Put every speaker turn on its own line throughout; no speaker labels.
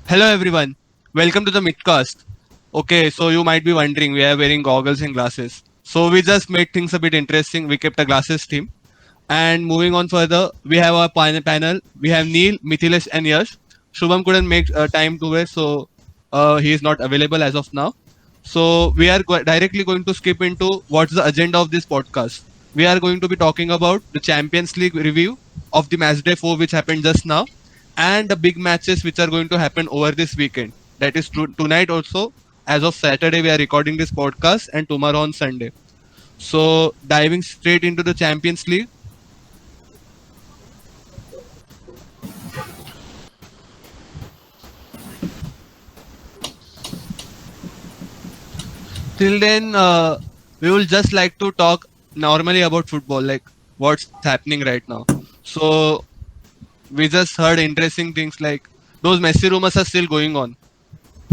Hello everyone, welcome to the MïtCast. Okay, so you might be wondering, we are wearing goggles and glasses. So we just made things a bit interesting. We kept a glasses theme. And moving on further, we have our panel. We have Neil, Mithilesh, and Yash. Shubham couldn't make time to wear, so he is not available as of now. So we are directly going to skip into what's the agenda of this podcast. We are going to be talking about the Champions League review of the match day 4 which happened just now and the big matches which are going to happen over this weekend. That is tonight also. As of Saturday, we are recording this podcast and tomorrow on Sunday. So diving straight into the Champions League. Till then, we will just like to talk normally about football, like what's happening right now. So we just heard interesting things like those Messi rumors are still going on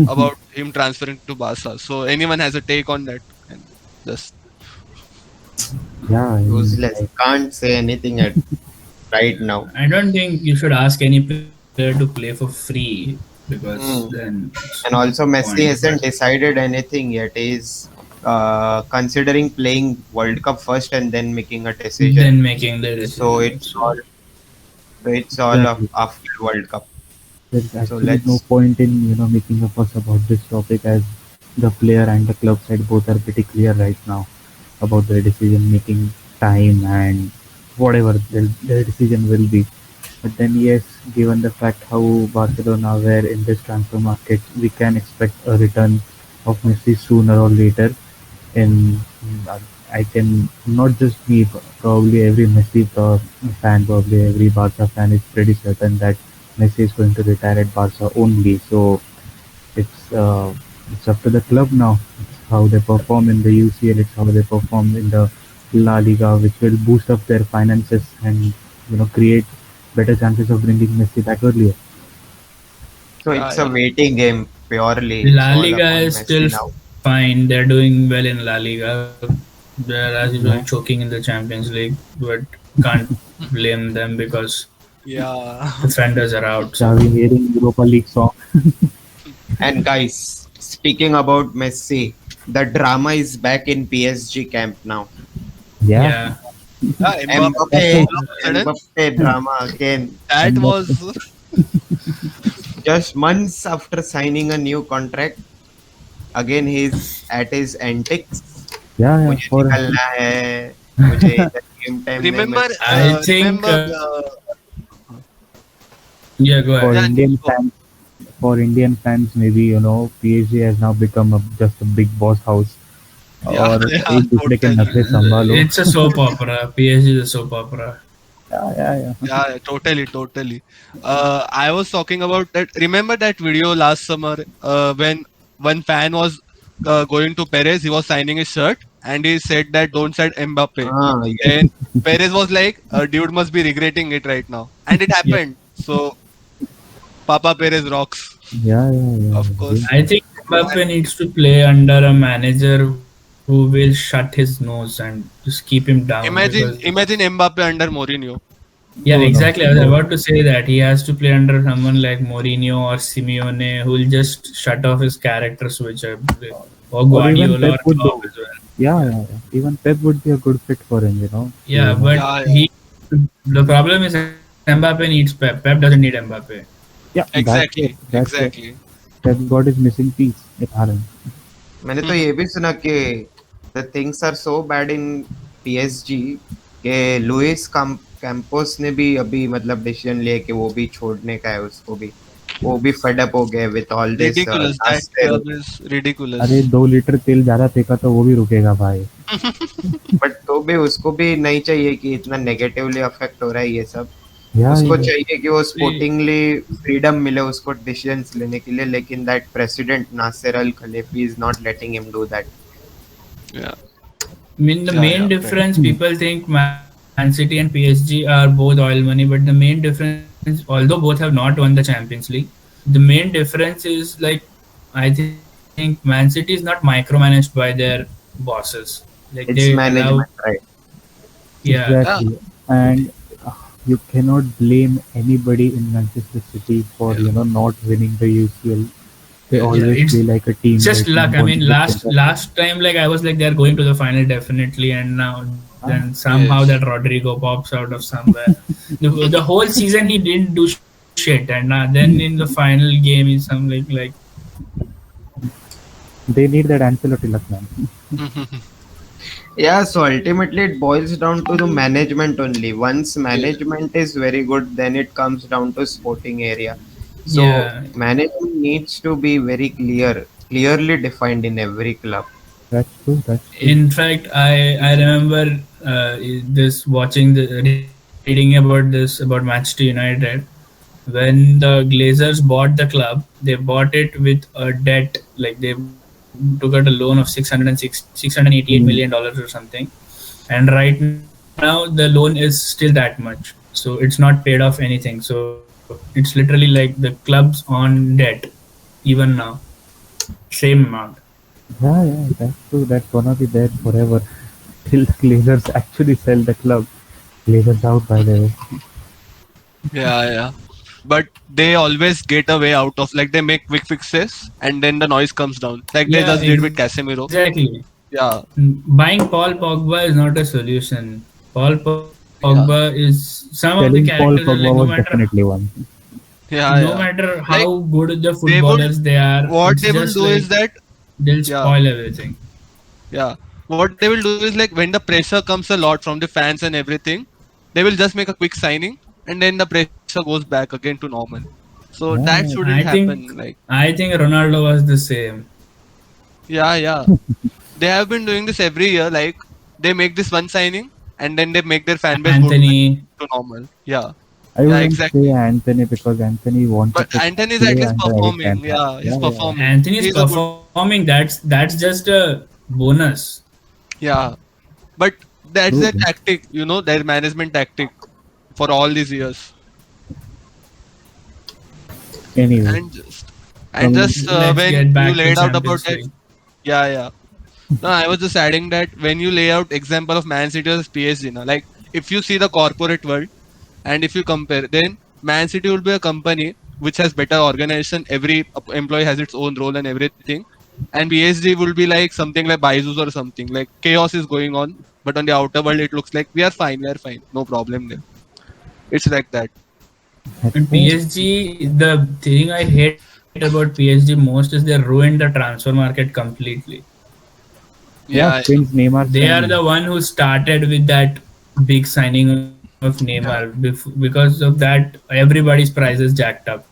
about him transferring to Barca. So anyone has a take on that? And just
Yeah, I mean,
Useless. Can't say anything at right now.
I don't think you should ask any player to play for free because
Hmm.
then it's no
And also,
point.
Messi
But
hasn't decided anything yet. He's considering playing World Cup first and then making a decision.
then making the
So
decision. So
it's all
exactly.
after World Cup.
There's
So
actually no
let's.
point in making a fuss about this topic as the player and the club side both are pretty clear right now about their decision making time and whatever their decision will be. But then yes, given the fact how Barcelona were in this transfer market, we can expect a return of Messi sooner or later. In I can not just me, probably every Messi fan, probably every Barca fan is pretty certain that Messi is going to retire at Barca only. So it's uh, it's up to the club now. It's how they perform in the UCL. It's how they perform in the La Liga, which will boost up their finances and create better chances of bringing Messi back earlier.
So
yeah,
it's a
yeah.
waiting game purely. It's
La
all
Liga
upon
is still
Messi now.
fine. They're doing well in La Liga. They're as usual
Yeah,
choking in the Champions League, but can't blame them because
Yeah.
defenders are out. So
Xavi hearing Europa League song.
And guys, speaking about Messi, the drama is back in PSG camp now.
Yeah,
yeah,
Yeah,
Mbappe,
Mbappe,
that's
all of a sudden,
Mbappe drama again.
that
and
was
Just months after signing a new contract, again he's at his antics.
yeah,
मुझे
for
निकलना है, मुझे इधर game time नहीं
remember,
मिल रहा
I
है.
think.
remember,
Yeah, go
for
ahead.
yeah,
Indian
go.
fans, maybe PSG has now become just a big boss house,
Yeah,
or
yeah,
एक दूसरे के
totally.
नखरे संभालो.
It's a soap opera. PSG is a soap opera.
Yeah.
Yeah, totally, totally. I was talking about that. Remember that video last summer when one fan was going to Perez, he was signing his shirt and he said that don't sign Mbappe.
हाँ, yes.
Then Perez was like, dude must be regretting it right now. And it
Yeah,
happened. So Papa Perez rocks, of
Yeah.
course.
I think Mbappe needs to play under a manager who will shut his nose and just keep him down because
Imagine Mbappe under Mourinho.
yeah,
No, no,
exactly. I was
no.
about to say that he has to play under someone like Mourinho or Simeone who will just shut off his character switch or
Or even
Guardiola
Pep
or
would
Klopp
do.
as well.
Yeah. Even Pep would be a good fit for him.
Yeah, but
Yeah, yeah.
he the problem is Mbappe needs Pep. Pep doesn't need Mbappe.
Yeah,
Exactly,
that's where
exactly.
Pep got his missing piece in Haaland.
मैंने तो ये भी सुना कि the things are so bad in PSG कि Louis Campos ने भी अभी मतलब डिसीजन लिया कि वो भी छोड़ने का है उसको भी. वो भी fed up हो गए with all this
Ridiculous. That
Nasser.
club is
अरे
ridiculous.
2 लीटर तेल ज्यादा फेंका तो वो भी रुकेगा भाई.
बट तो भी उसको भी नहीं चाहिए कि इतना नेगेटिवली अफेक्ट हो रहा है ये सब. उसको
Yeah.
चाहिए कि वो
See,
स्पोर्टिंगली फ्रीडम मिले उसको डिसीजंस लेने के लिए, लेकिन that president Nasser Al Khelaifi is not letting him do that.
Yeah,
I mean, the
yeah,
main
yeah.
difference people think Man City and PSG are both oil money, but the main difference, although both have not won the Champions League, the main difference is like I think Man City is not micromanaged by their bosses. Like they
It's
allow,
management, right?
yeah,
Yeah.
Exactly. And you cannot blame anybody in Manchester City for
Yeah.
not winning the UCL. They
Yes.
Yeah,
always
it's
play like a
just luck.
team.
I
Their
mean,
team bonding is fantastic.
last time, like I was like they're going to the final definitely, and now then
Ah,
somehow that
Yes.
Rodrigo pops out of somewhere. The whole season he didn't do shit, and then in the final game he's some like
they need that Ancelotti luck, man.
Yeah, so ultimately it boils down to the management only. Once
Yeah.
management is very good, then it comes down to sporting area. So
yeah.
management needs to be very clearly defined in every club.
That's true. That's true.
In fact, I remember this watching the reading about this about Manchester United when the Glazers bought the club. They bought it with a debt, like they took out a loan of 688 million
Mm.
dollars or something, and right now the loan is still that much. So it's not paid off anything. So it's literally like the club's on debt even now, same amount.
Yeah, yeah, that's true. That's gonna be there forever till the Glazers actually sell the club. Glazers out, by the way.
Yeah, yeah. But they always get a way out of, like, they make quick fixes and then the noise comes down. Like they
Yeah,
just did with
exactly.
Casemiro. Yeah,
Buying Paul Pogba is not a solution. Paul Pogba
yeah,
is some of the characters are
Selling
like
Paul Pogba was definitely one.
no
yeah, yeah.
matter how
Like
good the
they would,
footballers they are,
what
it's
they will
just
do
like
is that,
they'll
yeah,
spoil everything.
yeah. What they will do is, like, when the pressure comes a lot from the fans and everything, they will just make a quick signing and then the pressure goes back again to normal. So that
Yeah,
shouldn't
I
happen.
think
Like,
I think Ronaldo was the same.
yeah, yeah. They have been doing this every year. Like they make this one signing and then they make their fan base go back
Anthony,
to normal. Yeah,
I
yeah,
wouldn't say
exactly.
Anthony because Anthony
But
wanted to
Anthony is at
play
least
under Eric Ten
performing.
Hag.
Yeah, he's
Yeah, yeah.
performing.
Anthony is
He's a good.
performing. That's just a bonus.
Yeah, but that's
True.
their tactic. Their management tactic for all these years.
Anyway,
And
coming.
just
Let's
when
get
you
back to
laid out about
Champions
that,
League.
yeah, yeah. No, I was just adding that when you lay out example of Man City versus PSG, now, like if you see the corporate world and if you compare, then Man City will be a company which has better organization. Every employee has its own role and everything. And PSG will be like something like Baizus or something. Like chaos is going on, but on the outer world it looks like we are fine, no problem there. It's like that.
That's
And
fair.
PSG, the thing I hate about PSG most is they ruined the transfer market completely.
Yeah,
Yeah,
since Neymar
They are
signing.
the one who started with that big signing of Neymar.
yeah,
Because of that, everybody's price is jacked up.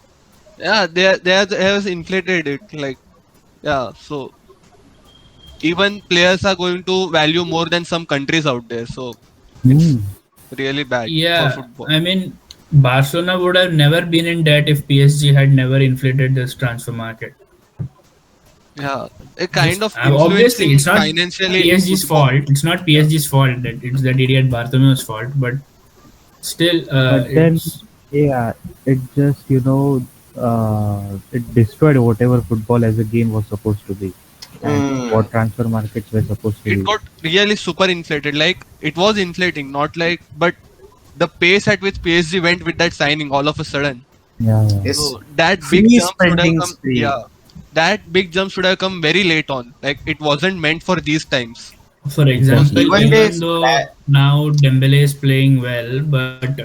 yeah. They have inflated it. Like, yeah. So even players are going to value more than some countries out there. So
Hmm.
it's really bad
Yeah,
for
I
football.
mean, Barcelona would have never been in debt if PSG had never inflated this transfer market.
Yeah, a kind
Just
of
obviously,
influencing
it's not
financially
PSG's
football.
fault. It's not
Yeah,
PSG's fault that it's that idiot Bartomeu's fault. But still,
But then,
it's
yeah, it just, it destroyed whatever football as a game was supposed to be and
Mm.
what transfer markets were supposed to
it
be.
got really super inflated. Like it was inflating, not like, but the pace at which PSG went with that signing all of a sudden.
Yeah, yeah.
It's
So that big
free
jump should have
spending
come. Yeah,
spree.
that big jump should have come very late on. Like it wasn't meant for these times.
for
Because
example,
Exactly.
Even
even
this
though now Dembele is playing well, but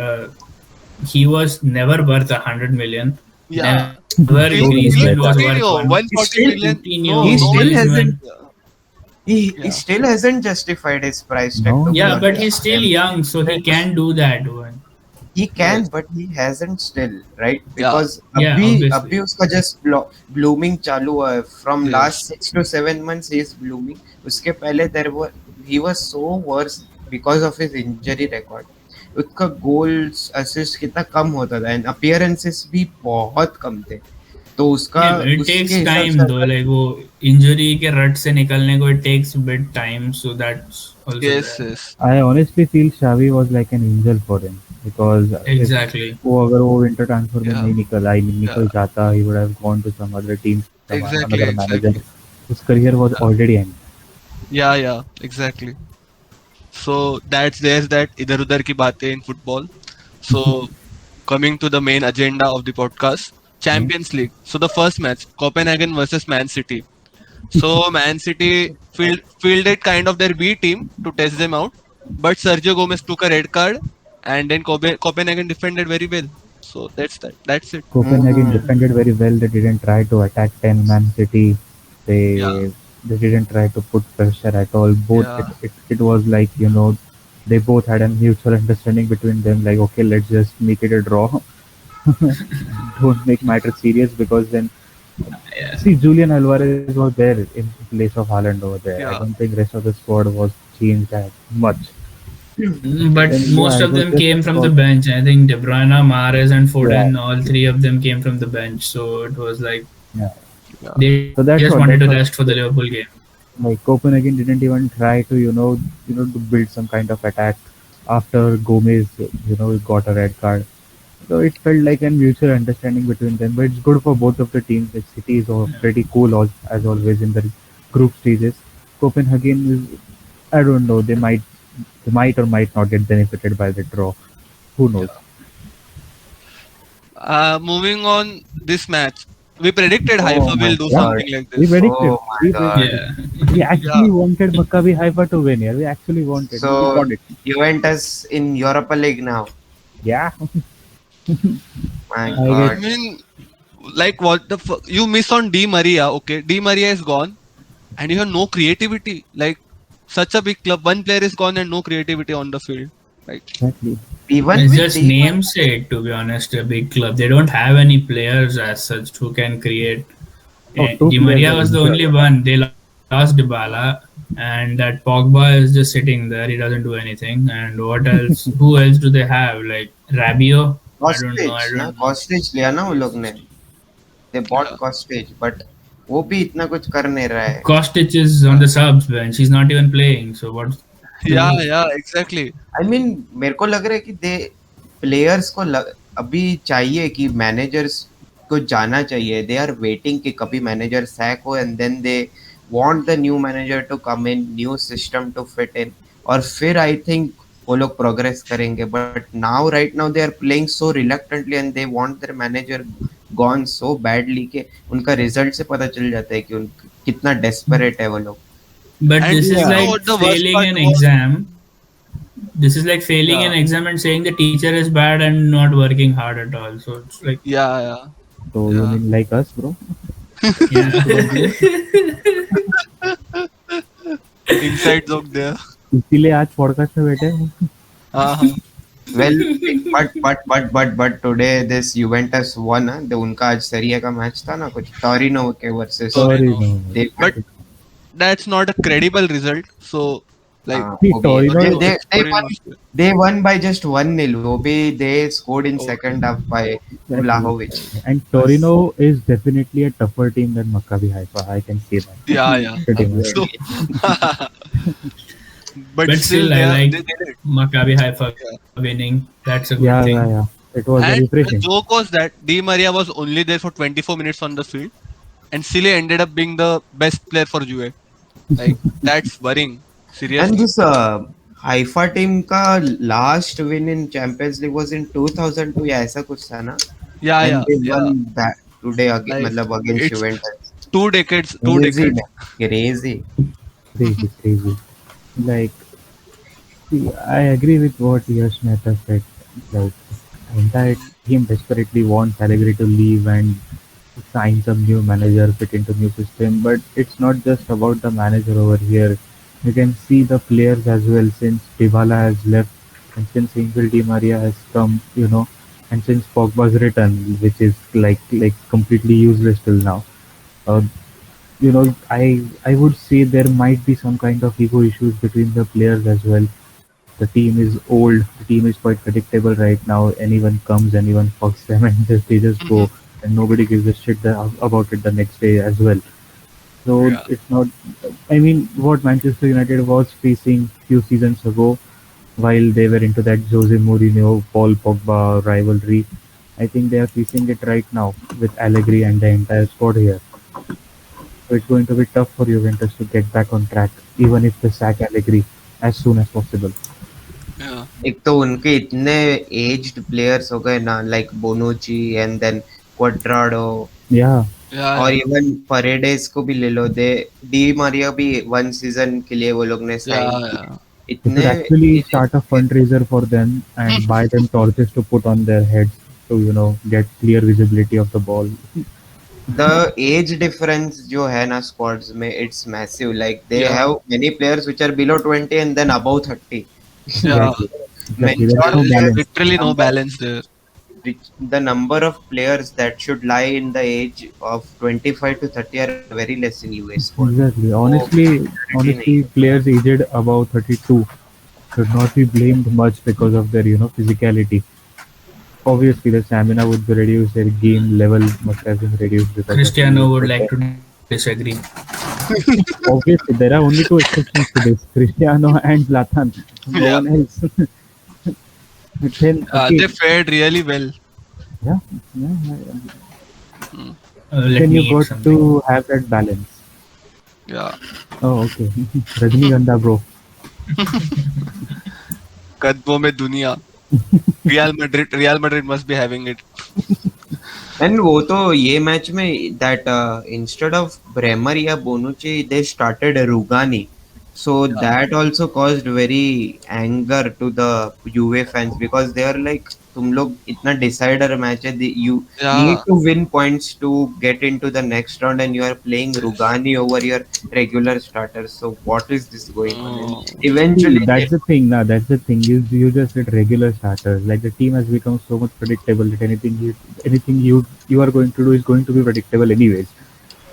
he was never worth 100 million.
yeah,
Never.
So
Griezmann
many
was
even
players
worth
are.
one.
Coutinho,
he
140
still
million.
Coutinho,
he
No
still
one.
hasn't
Griezmann.
he
Yeah.
still hasn't justified his price tag, to
No,
be
Yeah,
no.
but
Yeah.
he's
honest.
still young, so he can do that one.
He
Yes.
can, but he hasn't still, right?
Yeah.
Because
Yeah,
अभी
obviously.
उसका just blooming चालू हुआ है. From last
Yes.
6 to 7 months he is blooming. उसके पहले he was so worse because of his injury record. उसका goals assist कितना कम होता था and appearances भी बहुत कम थे. तो उसका
Yeah, it
उसके
takes
हिसाब
time
से
though.
अगर
Like वो injury के रट से निकलने को it takes a bit time, so that's also
Yes.
there.
Yes.
I honestly feel Xavi was like an angel for him because if
Exactly.
वो अगर वो winter transfer में
Yeah.
नहीं निकल आई
Yeah.
निकल जाता he would have gone to some other team, some
Exactly.
another manager.
Exactly.
His career was
Yeah.
already end.
Yeah. Yeah. Exactly. So there's that इधर उधर की बातें in football. So coming to the main agenda of the podcast,
Yeah.
Champions League. So the first match, Copenhagen versus Man City. So Man City fielded kind of their B team to test them out, but Sergio Gomez took a red card, and then Copenhagen defended very well. So that's that. That's it.
Copenhagen
Mm.
defended very well. They didn't try to attack 10 Man City.
Yeah,
They didn't try to put pressure at all. Both
yeah,
it was like, they both had a mutual understanding between them, like, okay, let's just make it a draw. Don't make matter serious, because then,
Yeah.
see, Julian Alvarez was there in place of Haaland over there. I
yeah,
don't think rest of the squad was changed that much.
But
Then yeah,
most
it
of
was
them
just a
came from the
squad.
bench. I think De Bruyne, Mahrez, and
Yeah,
Foden, all three of them came from the bench. So it was like
yeah.
yeah,
they just
So
wanted to
that's what
rest
that's
for the
what
Liverpool game.
like Copenhagen didn't even try to, to build some kind of attack after Gomez, got a red card. So it felt like a mutual understanding between them. But it's good for both of the teams. The City is all
Yeah.
pretty cool, as always, in the group stages. Copenhagen is, I don't know, they might or might not get benefited by the draw. Who knows?
yeah. Moving on this match, we predicted
Oh
Haifa
my
will do
Yeah,
God.
something like
we
this.
predicted.
Oh my
We
God.
predicted.
Yeah.
We
Yeah,
actually wanted Maccabi Haifa to win here. We actually wanted. We
So
got it.
Juventus in Europa League now.
Yeah,
My
I
I
get.
God.
mean, like what the fuck? You miss on Di Maria. Okay, Di Maria is gone, and you have no creativity. Like such a big club, one player is gone and no creativity on the field. Like
Exactly.
Even
It's
with
just
D
namesake, to be honest, a big club. They don't have any players as such who can create.
Oh, two
Di
players
Maria
are
was the
injured.
only one. They lost Dybala, and that Pogba is just sitting there. He doesn't do anything. And what else? Who else do they have? Like Rabiot? I don't know. I
कॉस्टेज ना
don't know.
कॉस्टेज लिया ना वो लोग ने they bought
yeah,
कॉस्टेज but वो भी इतना कुछ कर नहीं रहा है
Kostic is on
yeah,
the subs bench. He's not even playing. So what's the
yeah,
move?
yeah, exactly.
I mean मेरे को लग रहा है कि दे प्लेयर्स को अभी चाहिए कि मैनेजर्स को जाना चाहिए दे आर वेटिंग कि कभी मैनेजर सैक हो and then they want the new manager to come in new system to fit in और फिर आई थिंक वो लोग प्रोग्रेस करेंगे but now right now they are playing so reluctantly and they want their manager gone so badly कि उनका result से पता चल जाता है कि उन कितना डेस्परेट है वो लोग
But
And
this is
you
Yeah.
know
like
what the worst
failing
part
an
was?
exam. This is like failing
Yeah,
an exam and saying the teacher is bad and not working hard at all. So it's like,
yeah, yeah,
So you
yeah.
mean like us, bro?
yeah.
Inside joke there.
इसीलिए आज podcast में बैठे हैं।
Uh-huh.
Well, but today this Juventus won ना तो उनका आज Syria का मैच था ना कुछ टोरिनो के versus
Sorry,
Sorry,
no.
no.
they
But that's not a credible result. So, like,
See,
वो भी है
Torino,
so it's
they
Torino.
they won by just 1-0 वो भी they scored in
Okay.
second half by
exactly.
Vlahovic
And
बस
Torino is definitely a tougher team than Maccabi Haifa. I can say that
Yeah, yeah.
pretty much.
So,
exactly
but
But
still,
still, I like
they did it.
Maccabi Haifa
Yeah.
winning. That's a good
Yeah,
thing.
yeah, yeah. It was
And the
refreshing.
joke was that Di Maria was only there for 24 minutes on the field, and Sile ended up being the best player for Juve. Like, that's worrying.
and
Seriously.
this Haifa team का last win in Champions League was in 2002 या ऐसा कुछ था ना
Yeah,
and
yeah,
they
yeah.
won that today
Like,
मतलब against
it's
Juventus
2 decades, two
crazy
decades.
man crazy
Crazy, crazy. Like, see, I agree with what Yash Mehta said. Like, the entire team desperately wants Allegri to leave and sign some new manager, fit into new system. But it's not just about the manager over here. You can see the players as well. Since Dybala has left, and since Angel Di Maria has come, and since Pogba's return, which is like completely useless till now. Uh, I would say there might be some kind of ego issues between the players as well. The team is old. The team is quite predictable right now. Anyone comes, anyone fucks them, and they just
Mhm.
go, and nobody gives a shit about it the next day as well. So
Yeah.
it's not. I mean, what Manchester United was facing few seasons ago, while they were into that Jose Mourinho, Paul Pogba rivalry, I think they are facing it right now with Allegri and the entire squad here. So it's going to be tough for Juventus to get back on track, even if they sack Allegri as soon as possible.
Yeah,
एक तो उनके इतने aged players हो गए ना, like Bonucci and then Cuadrado,
Yeah,
yeah,
और
yeah,
even Paredes को भी ले लो, दे डी मारिया भी वन सीजन के लिए वो लोग ने साइन
yeah,
किया।
yeah.
we should
इतने
actually
aged
start a
players।
fundraiser for them and buy them torches to put on their heads to, get clear visibility of the ball.
The age difference जो है ना squads में, it's massive, like they
Yeah,
have many players which are below 20 and then above 30।
yeah.
Exactly. Exactly. There is
There
no
is
Majorly
balance.
literally no
number
balance there.
the number of players that should lie in the age of 25 to 30 are very less in US squad।
Exactly.
वो majority नहीं
Honestly, players aged above 32 should not be blamed much because of their, physicality. Obviously, the stamina would be reduced, their game level must have been reduced because of age.
Cristiano would
But
like to disagree.
obviously, there are only two exceptions to this: Cristiano and Zlatan. No
Yeah,
one else. Then
they
again,
fared really well.
yeah, yeah.
Mm,
Let
Then you
me eat
got
something.
to have that balance.
yeah.
Oh, okay. Rajnigandha, bro.
कदमों में दुनिया. Real Madrid must be having it.
And वो तो ये match में that instead of Bremer या Bonucci they started Rugani, so
Yeah,
that also caused very anger to the UA fans because they are like, तुम लोग इतना decider match है, you need
yeah.
to win points to get into the next round and you are playing Rugani over your regular starters, so what is this going on? And
Oh,
See,
eventually
that's the thing now. That's the thing. You just get regular starters. Like the team has become so much predictable that anything you are going to do is going to be predictable anyways.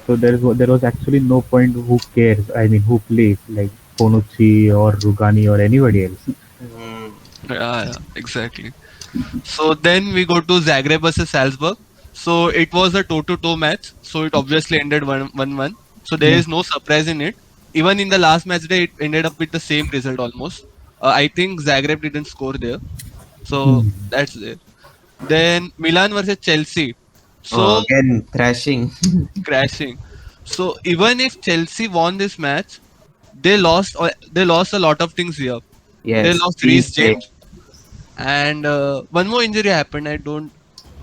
So there was actually no point who cares. I mean, who plays like Bonucci or Rugani or anybody else.
hmm,
yeah, yeah, exactly. So then we go to Zagreb versus Salzburg. So it was a toe-to-toe match. So it obviously ended 1-1. So there
Yeah.
is no surprise in it. Even in the last match day, it ended up with the same result almost. I think Zagreb didn't score there. So
Hmm.
that's there. Then Milan versus Chelsea. So
again thrashing.
crashing. So even if Chelsea won this match, they lost a lot of things here. They
Yes,
lost
these
Reece
days.
James, and one more injury happened. I don't.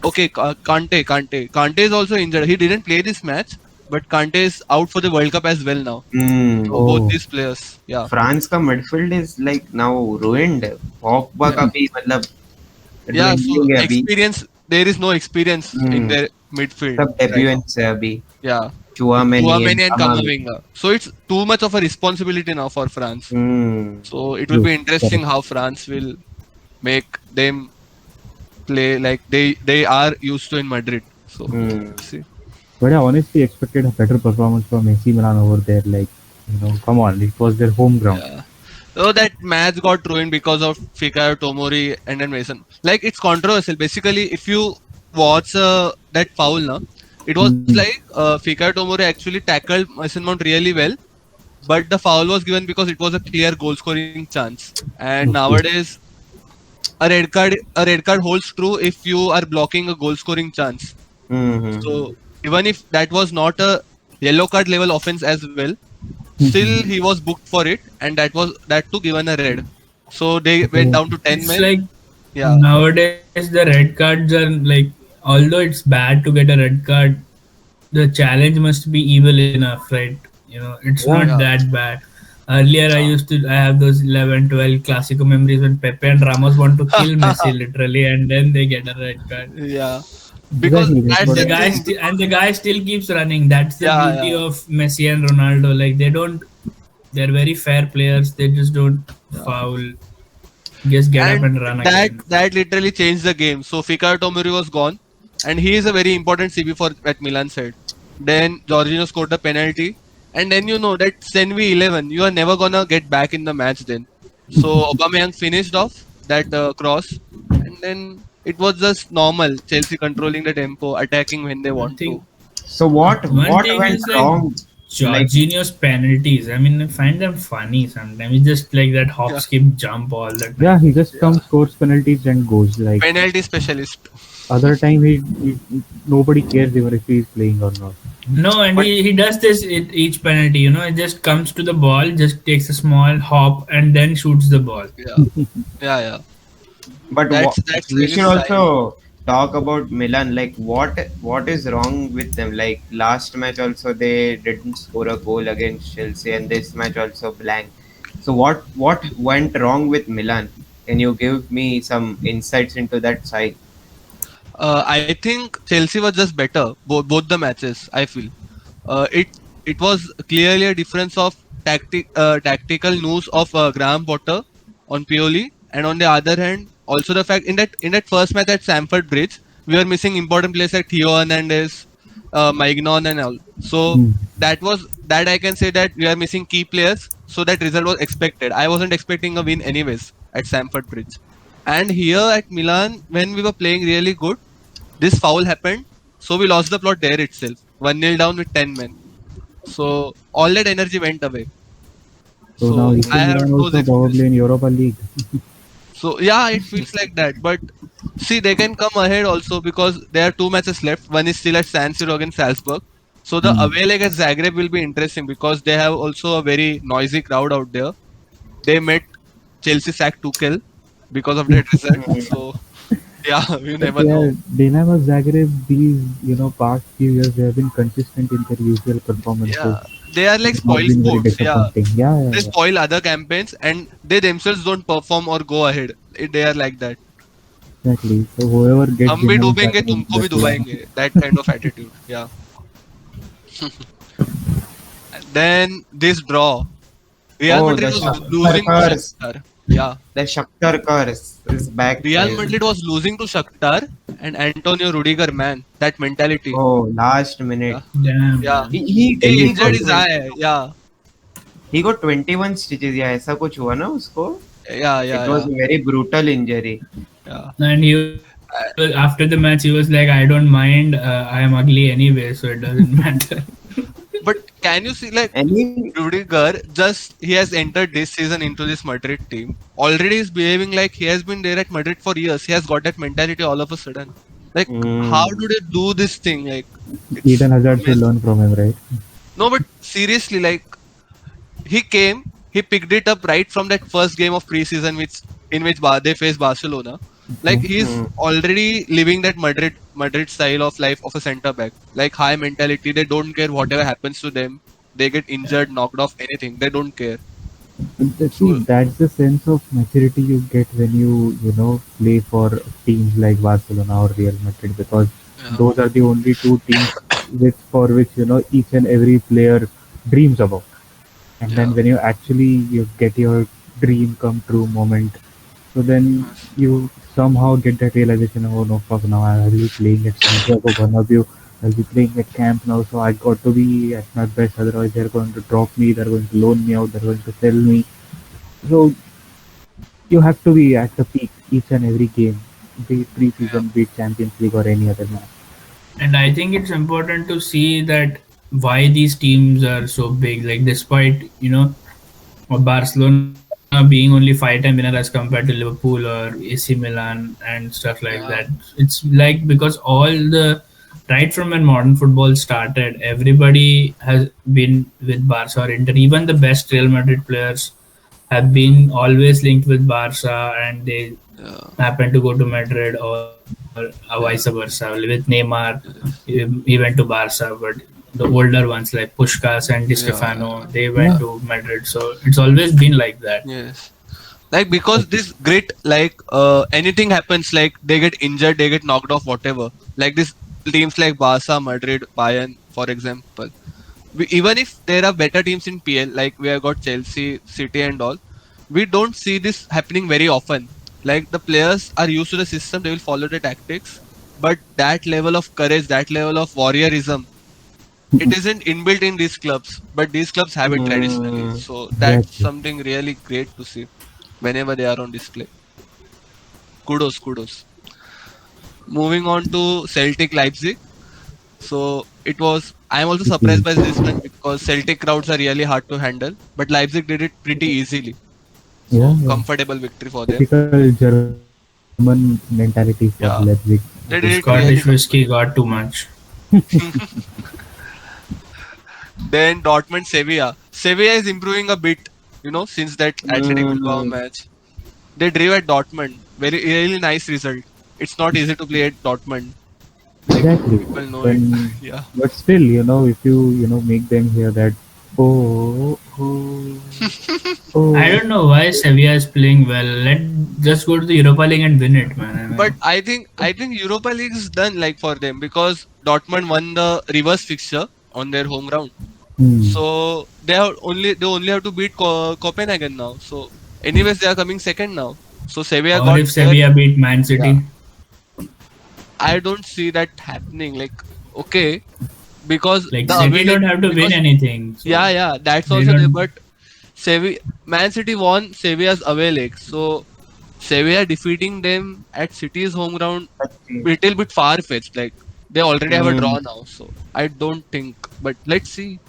Okay, Kante is also injured. He didn't play this match, but Kante is out for the World Cup as well now. So
Hmm.
both
Oh,
these players, yeah,
France का midfield is like now ruined। Pogba का
yeah,
भी मतलब
yeah. So
dwindling है अभी।
experience, there is no experience in
hmm,
their midfield
सब
right
debutantes है अभी,
Yeah,
Tchouameni and
Chouameni and
Kamavinga।
Kamavinga. So it's too much of a responsibility now for France.
Hmm,
So it will
true.
be interesting
Correct.
how France will make them play like they are used to in Madrid. So
hmm,
see.
But I honestly expected a better performance from AC Milan over there. Like, come on, it was their home ground.
Yeah. So that match got ruined because of Fikayo Tomori and then Mason. Like it's controversial. Basically, if you watch that foul now, it was
Hmm.
like Fikayo Tomori actually tackled Mason Mount really well, but the foul was given because it was a clear goal scoring chance. And
Okay.
nowadays, a red card holds true if you are blocking a goal scoring chance.
Hmm,
So even if that was not a yellow card level offense as well, still
Mhm.
he was booked for it, and that too given a red. So they went
Okay.
down to 10
It's
men.
like
Yeah,
nowadays the red cards are like, although it's bad to get a red card, the challenge must be evil enough, right? It's not
Yeah.
yeah,
that bad. Earlier, I have those 11, 12 Clasico memories when Pepe and Ramos want to kill Messi literally, and then they get a red card.
yeah. Because
Exactly. That's
that's
what
the
I.
thing.
And the guy still keeps running. That's the
Yeah,
beauty
yeah,
of Messi and Ronaldo. Like they're very fair players. They just don't
yeah.
foul. Just get up
And
and run
that
again.
that literally changed the game. So Fikayo Tomori was gone, and he is a very important CB for at Milan side. Then Jorginho scored the penalty, and then you know that Senvi 11, you are never gonna get back in the match then. So Aubameyang finished off that cross, and then it was just normal Chelsea controlling the tempo, attacking when they
I
want to.
think
so what
one thing
went
is like
wrong, like
Jorginho's penalties. I mean, I find them funny sometimes. It's just like that hop,
Yeah,
skip, jump all the
Yeah,
time.
he just
yeah.
comes, scores penalties, and goes. Like,
Penalty specialist.
Other time he nobody cares even if he is playing or not.
No, and
But
he does this at each penalty. It just comes to the ball, just takes a small hop, and then shoots the ball.
yeah, yeah, yeah.
But
That's
we
really
should
sign.
also talk about Milan. Like, what is wrong with them? Like last match also they didn't score a goal against Chelsea, and this match also blank. So what went wrong with Milan? Can you give me some insights into that side?
I think Chelsea was just better both the matches. I feel it was clearly a difference of tactical news of Graham Potter on Pioli, and on the other hand, also the fact in that first match at Stamford Bridge, we were missing important players like Theo Hernandez, Maignan, and all. So
Hmm.
that I can say that we are missing key players. So that result was expected. I wasn't expecting a win anyways at Stamford Bridge, and here at Milan when we were playing really good, this foul happened, so we lost the plot there itself. 1-0 down with 10 men. So all that energy went away.
So now
So I
AC
have
Milan
those
also probably in
expectations.
Europa League.
So yeah, it feels like that. But see, they can come ahead also because there are two matches left. One is still at San Siro against Salzburg. So the
Hmm.
away leg at Zagreb will be interesting because they have also a very noisy crowd out there. They met Chelsea sack Tuchel because of that result.
Mhm.
So yeah, you
But
never
yeah,
know.
Dynamo Zagreb these past few years they have been consistent in their usual performances.
Yeah, they are like
They've not
spoil
been very
sports. Yeah,
disappointing. Yeah, yeah,
they
yeah.
spoil other campaigns and they themselves don't perform or go ahead. They are like that.
Exactly. So whoever gets
हम भी
Dynamo
डूबेंगे
Zagreb,
तुमको भी
that's yeah.
डुबाएंगे. That kind of attitude. Yeah. Then this draw. Real
Oh,
Madrid
the
was
Shakhtar
losing to
curse.
Shakhtar. Yeah.
The Shakhtar curse is back,
Real
guys.
Madrid was losing to Shakhtar and Antonio Rudiger, man. That mentality.
Oh, last
Yeah.
minute.
Damn,
Yeah.
man.
He
He
injured
got
his
20,
eye. Yeah.
he got 21 stitches. या ऐसा कुछ हुआ ना उसको?
Yeah.
It
Yeah.
was
Yeah.
a very brutal injury.
Yeah.
And after the match, he was like, "I don't mind. I am ugly anyway, so it doesn't matter."
But can you see like
Any
Rudiger just he has entered this season into this Madrid team. Already is behaving like he has been there at Madrid for years. He has got that mentality all of a sudden. Like how
mm,
do they do this thing? Like it's
Eden Hazard should
amazing.
learn from him, right?
No, but seriously, like he came, he picked it up right from that first game of preseason, which in which they faced Barcelona. Like
Okay.
he's
mm,
already living that Madrid style of life of a center back. Like high mentality. They don't care whatever happens to them. They get injured, knocked off, anything. They don't care.
See,
So
that's the sense of maturity you get when you play for teams like Barcelona or Real Madrid because
yeah,
those are the only two teams for which each and every player dreams about. And
yeah,
then when you get your dream come true moment, so then
yes,
you somehow get that realization, oh no, fuck, now I'll be playing at Santiago Bernabeu, I'll be playing at Camp now, so I got to be at my best, otherwise they're going to drop me, they're going to loan me out, they're going to sell me. So you have to be at the peak each and every game, be it
yeah,
pre-season, be it Champions League or any other match.
And I think it's important to see that why these teams are so big. Like, despite Barcelona being only five-time winner as compared to Liverpool or AC Milan and stuff like that.
yeah,
It's like because all the right from when modern football started, everybody has been with Barca or Inter. Even the best Real Madrid players have been always linked with Barca, and they
yeah,
happen to go to Madrid or vice
yeah,
versa. With Neymar,
yes,
he went to Barca, but the older ones like Puskás and Di
yeah,
Stefano, they went
Yeah,
to Madrid. So it's always been like that.
yes. Like because
exactly.
this grit, like anything happens, like they get injured, they get knocked off, whatever. Like this teams like Barca, Madrid, Bayern, for example. Even if there are better teams in PL, like we have got Chelsea, City, and all, we don't see this happening very often. Like the players are used to the system, they will follow the tactics, but that level of courage, that level of warriorism, it isn't inbuilt in these clubs, but these clubs have it traditionally.
mm,
So that's
Exactly.
something really great to see whenever they are on display. Kudos, kudos. Moving on to Celtic Leipzig. So it was. I am also surprised by this one because Celtic crowds are really hard to handle, but Leipzig did it pretty easily.
Yeah,
So
yeah.
comfortable victory for them.
Typical German crowd. German mentality
Yeah,
for Leipzig.
they
I
did it
think
really
Scottish
tough.
whiskey got too much.
Then Dortmund, Sevilla. Sevilla is improving a bit, since that Athletic Bilbao
Mm,
match. They drew at Dortmund. Very really nice result. It's not easy to play at Dortmund. Like
exactly.
people know it.
When,
Yeah.
but still, if you make them hear that, oh, oh,
I
oh,
don't know why Sevilla is playing well. Let just go to the Europa League and win it, man. I
But
mean,
I think Europa League is done like for them because Dortmund won the reverse fixture on their home ground.
hmm,
So they only have to beat Copenhagen now. So anyways they are coming second now. So Sevilla
or
got
if
their.
Sevilla beat Man
Yeah.
City,
I don't see that happening. Like, okay, because
like
the
City
away leg,
don't have to win
because
anything,
yeah,
so
yeah, that's
they
also there. But
don't.
Man City won Sevilla's away leg, so Sevilla defeating them at City's home ground
let's see.
little bit far fetched. Like they already have a
Mm,
draw now, so I don't think. But let's see.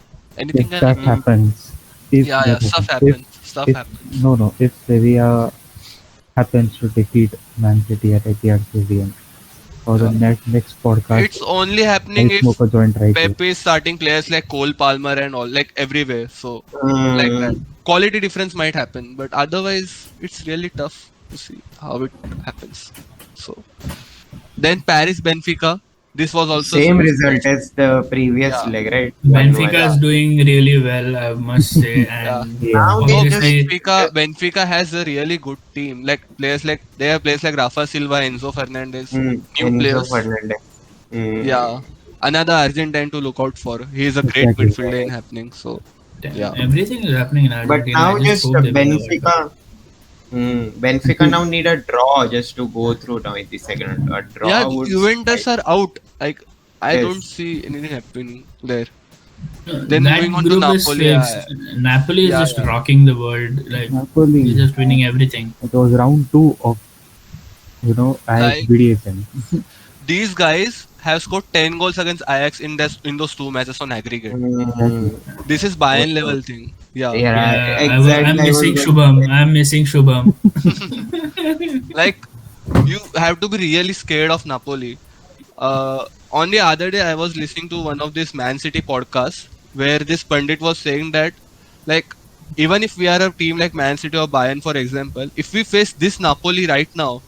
if
Anything can
that
happen.
mm,
happens, if
Yeah, yeah,
that
stuff
happens, if
happens. Stuff
if
happens.
no no, if Sevilla happens to defeat Man City at Etihad Stadium for the
Yeah,
next podcast,
it's only
I
happening if
smoke a joint right here.
Pepe is starting players like Cole Palmer and all, like everywhere. So like that,
mm.
quality difference might happen, but otherwise it's really tough to see how it happens. So then Paris Benfica. This was also a
Same
serious
result
match.
as the previous
Yeah,
leg, right?
Benfica
1-1.
yeah,
is doing really well, I must say,
yeah.
and
Yeah,
Now they
So
just
obviously,
Benfica has a really good team. Like players like they have players like Rafa Silva, Enzo Fernandez, new
Enzo
players.
Fernandez. Mm.
Yeah, another Argentine to look out for. He is a great
exactly.
midfielder in happening. So yeah,
everything is happening in
But
Argentina. I
now
just
just
hope they win the World Cup.
I
Benfica
think
now need a draw just to go through now in the second. A
yeah.
draw would
Juventus
suffice.
are out. Like I don't
Yes.
see anything happening there. Then moving
That
on to
group is
Napoli.
fixed. Napoli is
Yeah,
just
yeah.
rocking the world. Like they're
Napoli,
just winning everything.
it was round two of Ajax
Like
BDSM.
these guys have scored 10 goals against Ajax in those two matches on aggregate.
Exactly.
Mm.
This is Bayern level thing. Yeah.
Yeah,
Yeah, I'm
exactly. I was
missing
going to
Shubham.
say.
I'm missing Shubham.
Like you have to be really scared of Napoli. On the other day, I was listening to one of these Man City podcasts where this pundit was saying that, like, even if we are a team like Man City or Bayern, for example, if we face this Napoli right now,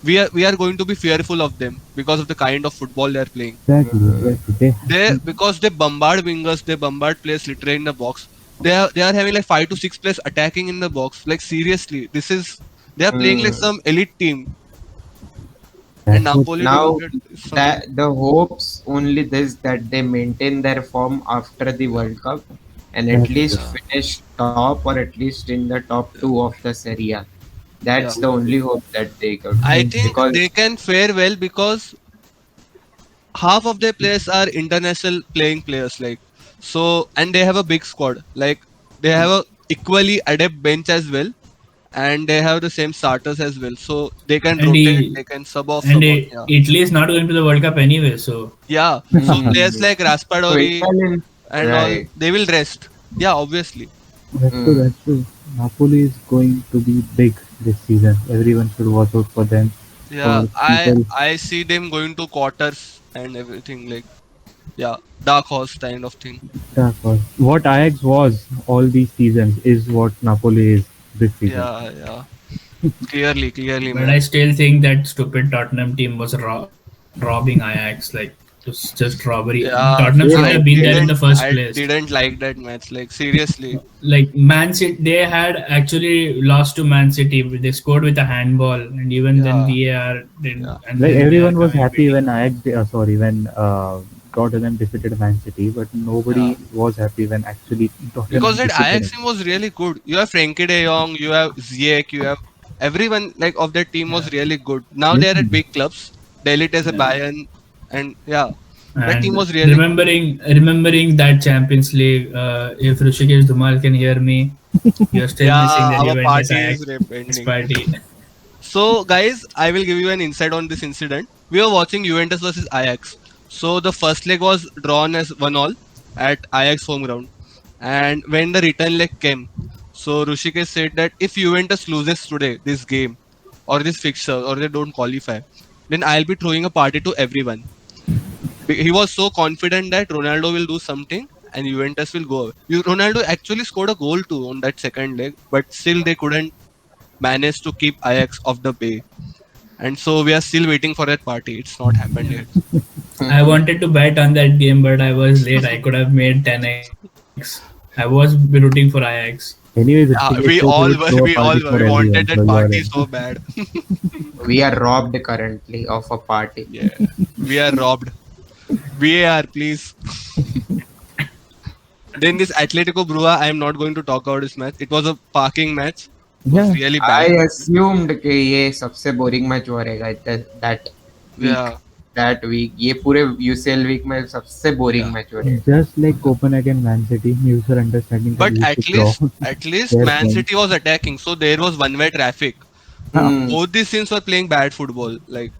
we are going to be fearful of them because of the kind of football they are playing.
Exactly.
Mm.
Exactly. They
They
have
because they bombard wingers, they bombard players literally in the box. They are having like 5 to 6 players attacking in the box. Like seriously, this is they are playing like
Mm.
some elite team, and
that's what
Napoli doing
Now
that is something.
that the hopes only this that they maintain their form after the
Yeah,
World Cup and at
that's
least
it.
yeah,
finish top or at least in the top
yeah,
two of the Serie A.
yeah.
That's the only hope that they could
I
And
think
because
they can fare well because half of their players are international playing players. Like so, and they have a big squad. Like they have a equally adept bench as well, and they have the same starters as well. So they can
and
rotate,
he
they can sub off,
and
sub on. Yeah.
Italy is not going to the World Cup anyway. So
Yeah. So players
mm,
like
so
Raspadori
Italian,
and all,
right?
they will rest. Yeah, obviously.
that's true.
Mm,
That's true. Napoli is going to be big this season. Everyone should watch out for them.
Yeah,
For
I
people,
I see them going to quarters and everything. Like yeah, dark horse kind of thing.
what Ajax was all these seasons is what Napoli is this season.
Yeah, yeah. Clearly,
but I
man.
still think that stupid Tottenham team was robbing Ajax. Like it was just robbery. Tottenham
Yeah,
shouldn't have
They
been
had
there in the
they
first
I
place.
didn't like that match. Like seriously.
Like Man City, they had actually lost to Man City. They scored with a handball, and even then
Yeah,
VAR
yeah.
didn't, and
like
then VAR
everyone was
come and
happy
beating.
when when Tottenham defeated Man City, but
Yeah.
nobody was happy when actually
Because
Tottenham
that
defeated
Ajax
him.
team was really good. You have Frankie De Jong, you have Ziyech, you have everyone like of that team was
Yeah,
really good. Now they are at
Mm,
big clubs. Delhi as a
yeah.
Bayern, and yeah, that team
And
was really good.
remembering that Champions League, if Rishikesh Dhumal can hear me, you're still
Yeah,
missing the
our
Juventus
party is
Ajax party.
pending. So, guys, I will give you an insight on this incident. We were watching Juventus versus Ajax. So, the first leg was drawn as 1-all at Ajax home ground. And when the return leg came, so Rushikesh said that if Juventus loses today, this game, or this fixture or they don't qualify, then I'll be throwing a party to everyone. He was so confident that Ronaldo will do something and Juventus will go. Ronaldo actually scored a goal too on that second leg, but still they couldn't manage to keep Ajax off the bay. And so we are still waiting for that party. It's not happened yet.
I wanted to bet on that game, but I was late. I could have made 10x. I was rooting for Ajax.
Anyways,
Yeah,
Rishikesh says he will throw a party for
we
everyone,
wanted
so
that
you are
party
in.
so bad.
We are robbed currently of a party.
Yeah, we are robbed. VAR, please. Then this Atletico Brua, I am not going to talk about this match. It was a parking match. It was
Yeah,
really
I
bad.
assumed कि ये सबसे boring match हो रहेगा that week.
Yeah,
That week ये पूरे UCL week में सबसे boring
yeah.
Match हो रहेगा.
just like Copenhagen Man City, user understanding that
But
we should draw
at least
their
Man
points.
City was attacking, so there was one-way traffic.
Huh.
Hmm.
Both these teams were playing bad football. Like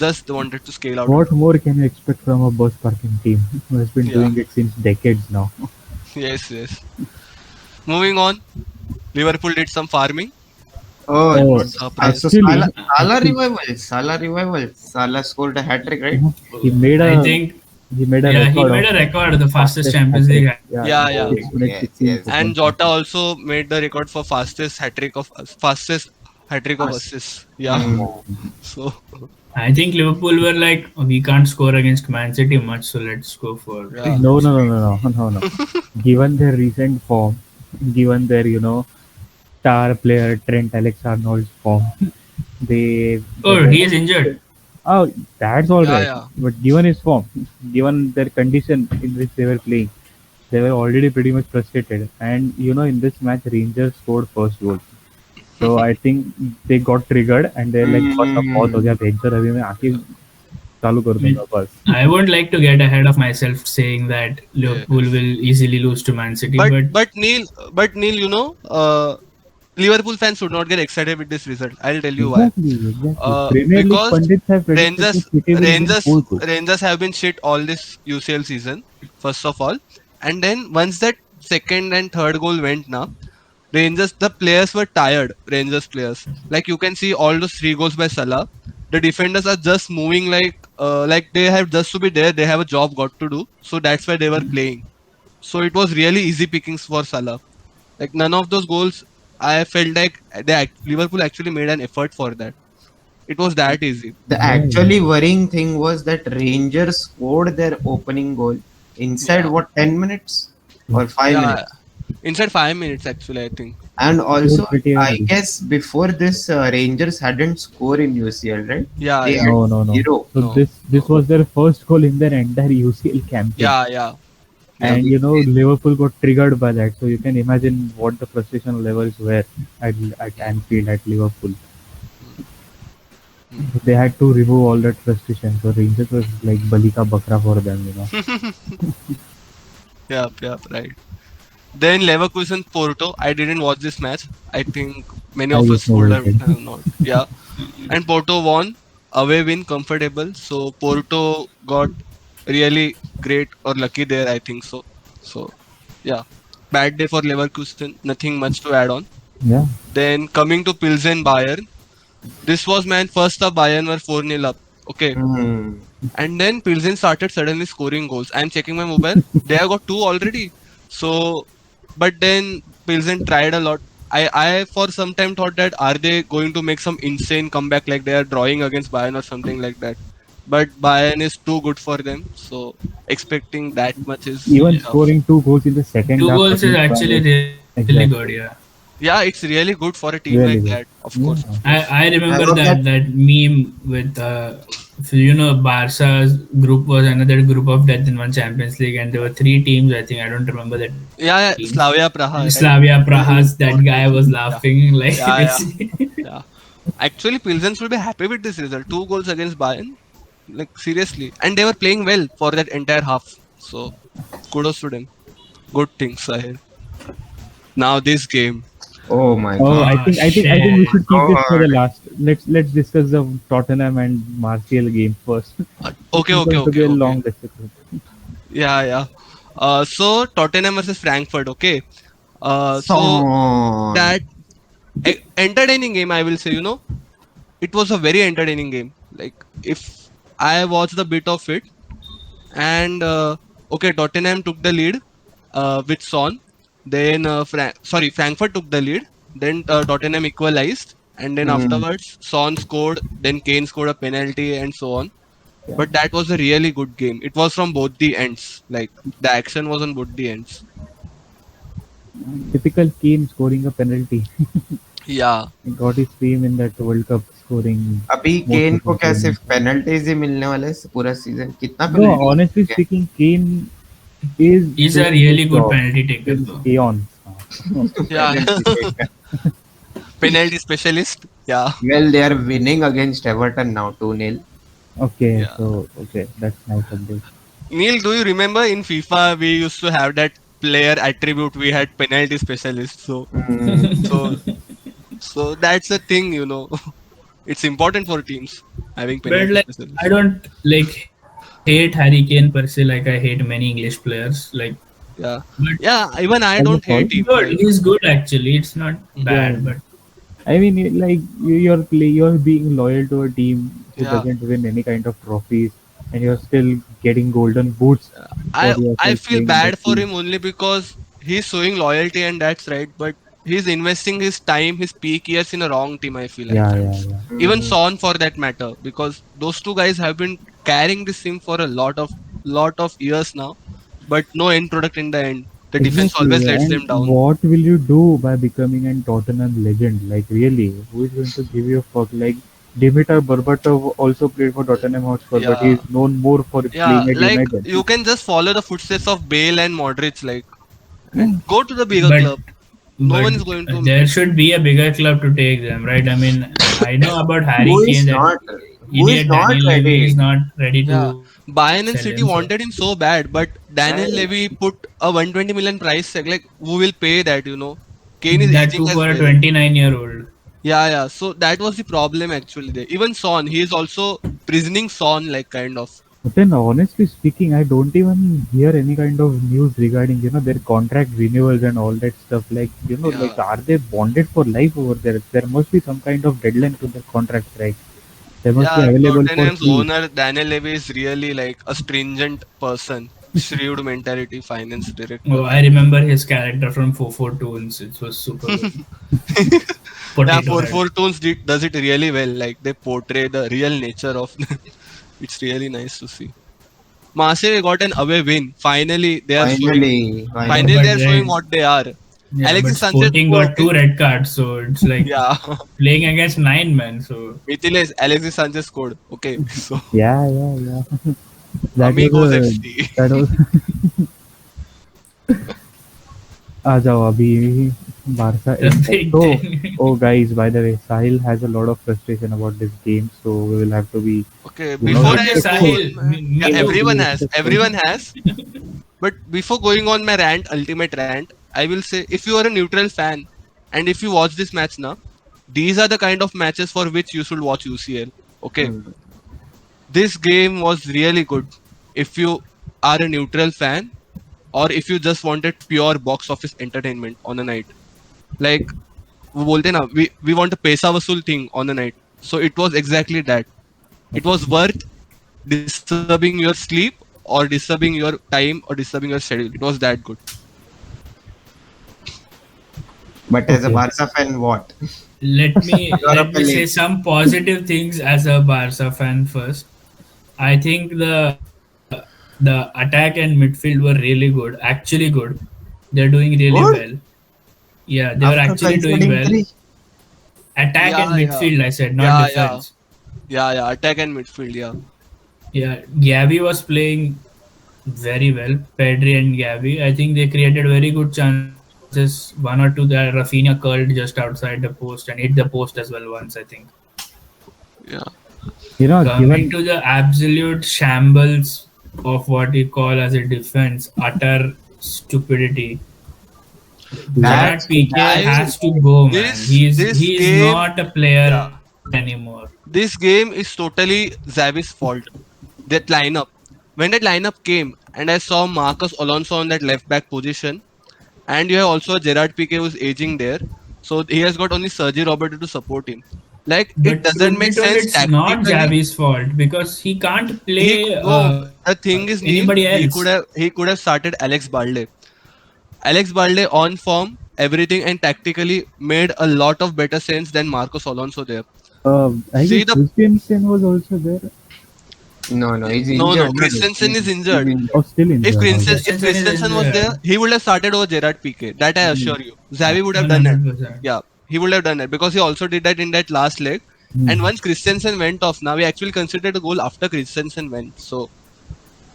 just wanted to scale out.
What more can you expect from a bus parking team who has been
Yeah.
doing it since decades now?
Yes, yes. Moving on, Liverpool did some farming.
Oh,
Oh,
Surprise.
so
actually,
Salah revival. Salah scored a hat trick, right?
he made
I
a
think,
he made a
yeah, he
record
made
of
a record, the fastest
fastest
Champions
hat
League
trick.
hat
Yeah,
trick.
Yeah,
in
yeah.
6 minutes,
Yes,
16
yes.
And
seconds.
Jota also made the record for fastest hat trick of
Us.
assists. Yeah.
Hmm.
So
I think Liverpool were like, we can't score against Man City much, so let's go for.
yeah.
No, no, no, no, no, no, no. Given their recent form, given their star player Trent Alexander-Arnold's form, they
Oh, he is injured.
oh, that's all
Yeah,
right.
yeah.
But given his form, given their condition in which they were playing, they were already pretty much frustrated. And in this match, Rangers scored first goal. So I think they got triggered and they're like, बस अब बहुत हो
Hmm.
गया भेंचर अभी मैं आके चालू कर
I
दूंगा
mean,
बस.
I wouldn't like to get ahead of myself saying that Liverpool
Yes.
will easily lose to Man City,
But
but
but Neil, Liverpool fans should not get excited with this result. I'll tell you why.
Exactly, exactly. Premier League
Because
pundits have predicted that
Rangers
City will win
Rangers
4-2.
Rangers have been shit all this UCL season, first of all. And then once that second and third goal went now, Rangers the players were tired, Rangers players. Like you can see all those three goals by Salah. The defenders are just moving like they have just to be there, they have a job got to do. So that's why they were playing. So it was really easy pickings for Salah. Like none of those goals I felt like Liverpool actually made an effort for that. It was that easy.
The
Yeah,
actually worrying thing was that Rangers scored their opening goal inside
Yeah.
what 10 minutes or 5
Yeah.
minutes.
Inside 5 minutes actually, I think.
And
scored
also,
pretty
I
early.
guess before this, Rangers hadn't scored in UCL, right?
Yeah,
They
yeah.
had
No, no, no.
zero.
So
No.
this was their first goal in their entire UCL campaign,
Yeah, yeah. Yeah.
and Liverpool got triggered by that. So you can imagine what the frustration levels were at Anfield at Liverpool.
Mm.
They had to remove all that frustration. So Rangers was like Balika Bakra for them.
Yeah, yeah, right. Then Leverkusen Porto. I didn't watch this match. I think many
I
of
just
us
know
would
it.
have not. Yeah. And Porto won. Away win comfortable. So Porto got really great or lucky there, I think so. So yeah. Bad day for Leverkusen. Nothing much to add on.
Yeah.
Then coming to Pilsen Bayern. This was man first up Bayern were 4-0 up. Okay.
Hmm.
And then Pilsen started suddenly scoring goals. I'm checking my mobile. They have got two already. So, but then Pilsen tried a lot. I for some time thought that are they going to make some insane comeback like they are drawing against Bayern or something like that. But Bayern is too good for them. So expecting that much is
Even
tough.
scoring 2 goals in the second
two
half
goals is
against
actually
Bayern.
really good,
Exactly.
yeah.
Yeah, it's really good for a team
Really
like
good.
that. Of course,
Yeah.
of course.
I
I
remember
hope
that
that
meme with Barca's group was another group of death in one Champions League, and there were three teams. I think I don't remember the teams.
Yeah, yeah, Slavia
And
Praha, right?
Slavia Praha's that
What
guy was
team? Yeah,
laughing like
yeah,
it's
yeah, yeah. Actually, Pilsen should be happy with this result. Two goals against Bayern. Like seriously, and they were playing well for that entire half. So kudos to them. Good things ahead. Now this game.
oh my
Oh,
god.
I think we should keep this for the
God.
last. Let's discuss the Tottenham and Martial game first.
Okay,
This is
okay,
going to
okay,
be a
okay.
long discussion.
Yeah, yeah. So Tottenham versus Frankfurt. Okay. So
Song.
that entertaining game, I will say. it was a very entertaining game. Like if I watched a bit of it, and okay, Tottenham took the lead with Son. Then Frankfurt took the lead. Then Tottenham equalized, and then
Hmm.
afterwards Son scored. Then Kane scored a penalty, and so on.
Yeah.
But that was a really good game. It was from both the ends. Like the action was on both the ends.
Typical Kane scoring a penalty.
Yeah,
He got his fame in that World Cup scoring
अभी
most
cane
of
को
the
क्या सिर्फ
tournaments.
Penalties ही मिलने वाले हैं पूरा season? कितना
No,
penalty
honestly
है?
speaking, Kane is
He's a
doing his
really good
job
penalty taker,
since
though.
Aeons.
yeah.
Penalty taker.
Penalty specialist. Yeah,
Well, they are winning against Everton now 2-0.
Okay,
yeah.
so okay, that's nice update.
Neil, do you remember in FIFA we used to have that player attribute? We had penalty specialist.
Hmm.
So, so that's the thing, you know. It's important for teams having
But
penalty
like, I
specialists.
don't like hate Harry Kane per se. Like I hate many English players. Like,
Yeah,
but
yeah. Even I
As a
don't
he's
hate
fault,
him.
good.
Like,
He's good actually. It's not
mhm.
yeah.
bad, but
I mean, you're being loyal to a team who
Yeah.
doesn't win any kind of trophies, and you're still getting golden boots for
I
yourself
feel
playing in
bad
that
for
team.
him only because he's showing loyalty and that's right. But he's investing his time, his peak years in a wrong team. I feel at
Yeah, yeah,
times.
yeah.
Even
Hmm.
Son for that matter, because those two guys have been carrying this team for a lot of years now, but no end product in the end. The defense always
Exactly.
lets
And
them down.
what will you do by becoming an Tottenham legend? Like, really, who is going to give you a fuck? Like, Dimitar Berbatov also played for Tottenham Hotspur, but he
Yeah,
is known more for
yeah.
playing at
Like
United.
you can just follow the footsteps of Bale and Modric, like,
Yeah,
and go to the bigger
but
club. No one is going to.
there should be a bigger club to take them, right? I mean, I know about
Who
Harry Kane
is
that
not? Who is
idiot
not
Daniel Levy is
ready?
not ready
Yeah,
to sell him.
Bayern and
So
City wanted him so bad, but Daniel
Well,
Levy put a 120 million price tag. Like, who will pay that? You know, Kane is
that
aging
too
as
for a
well.
29-year-old.
Yeah, yeah. So that was the problem actually. There. Even Son, he is also prisoning Son, like kind of.
but then, honestly speaking, I don't even hear any kind of news regarding their contract renewals and all that stuff. Like like,
Yeah,
are they bonded for life over there? There must be some kind of deadline to their contract, right? They must be
yeah.
available for
Tottenham's
free.
owner Daniel Levy is really like a stringent person, shrewd mentality, finance
Oh,
director.
I remember his character from 442. It was super good.
Yeah,
Potato
four
Head.
four tones does it really well. Like they portray the real nature of. It's really nice to see. Marseille got an away win. Finally, they are showing.
finally,
Yeah,
Finally,
finally.
they
but
are showing
then
what they are.
yeah, but
Alexis Sanchez
Sporting
scored.
got
Okay.
two red cards, so it's like
Yeah.
playing against nine men. So
Mithiles, Alexis Sanchez scored. Okay. So,
Yeah, yeah, yeah. That was
Amigos
a
FC.
that was आ जाओ अभी Barca
the
Inter.
big
So,
thing.
oh guys, by the way, Sahil has a lot of frustration about this game, so we will have to be,
Okay. Before
Not
I
just
go
respectful.
on,
Sahil,
yeah,
We
me
have to
too.
everyone
be
has.
respectful.
Everyone has. But before going on my rant, ultimate rant, I will say if you are a neutral fan and if you watch this match now, these are the kind of matches for which you should watch UCL. Okay.
Hmm.
This game was really good. If you are a neutral fan or if you just wanted pure box office entertainment on a night. Like वो बोलते हैं ना we want a पैसा वसूल thing on a night. So it was exactly that. It was worth disturbing your sleep or disturbing your time or disturbing your schedule. It was that good.
But as a
Okay.
Barca fan, what?
Let me let
Europa
me say
League.
some positive things as a Barca fan first. I think the attack and midfield were really good, actually good. They're doing really well.
Good.
Yeah, they were
After
actually doing
conceding
well.
three.
Attack and
Yeah, yeah,
midfield, I said, not
yeah, yeah,
defense.
yeah. Attack and midfield. Yeah,
Yeah, Gavi was playing very well. Pedri and Gavi. I think they created very good chances. One or two that Rafinha curled just outside the post and hit the post as well once, I think.
yeah,
Coming
Given
to the absolute shambles of what you call as a defense, utter stupidity.
yeah,
Gerard
That's
Piqué
guys.
has to go, man.
This
He is
game.
not a player
Yeah,
anymore.
this game is totally Xavi's fault. That lineup. When that lineup came, and I saw Marcus Alonso on that left back position, and you have also Gerard Piqué who's aging there. So he has got only Sergio Roberto to support him. Like it
But
doesn't
truth
make
be told,
sense
it's not
tactically.
Javi's fault because he can't
He
play
no, the thing is,
anybody
Neil,
else.
he could have started Alex Balde. Alex Balde on form, everything and tactically made a lot of better sense than Marcos Alonso there.
I guess
See the
Christiansen was also there.
No, he's
no,
injured. No,
Christensen is
he's
injured.
Oh,
injured.
still injured. Okay.
If
Christensen is
Christensen was there,
injured.
he would have started over Gerard Piqué. That I
Mm.
assure you.
Yeah.
Xavi would have done it.
100%.
Yeah, he would have done it because he also did that in that last leg.
Mm.
And once Christensen went off, now we actually considered a goal after Christensen went. So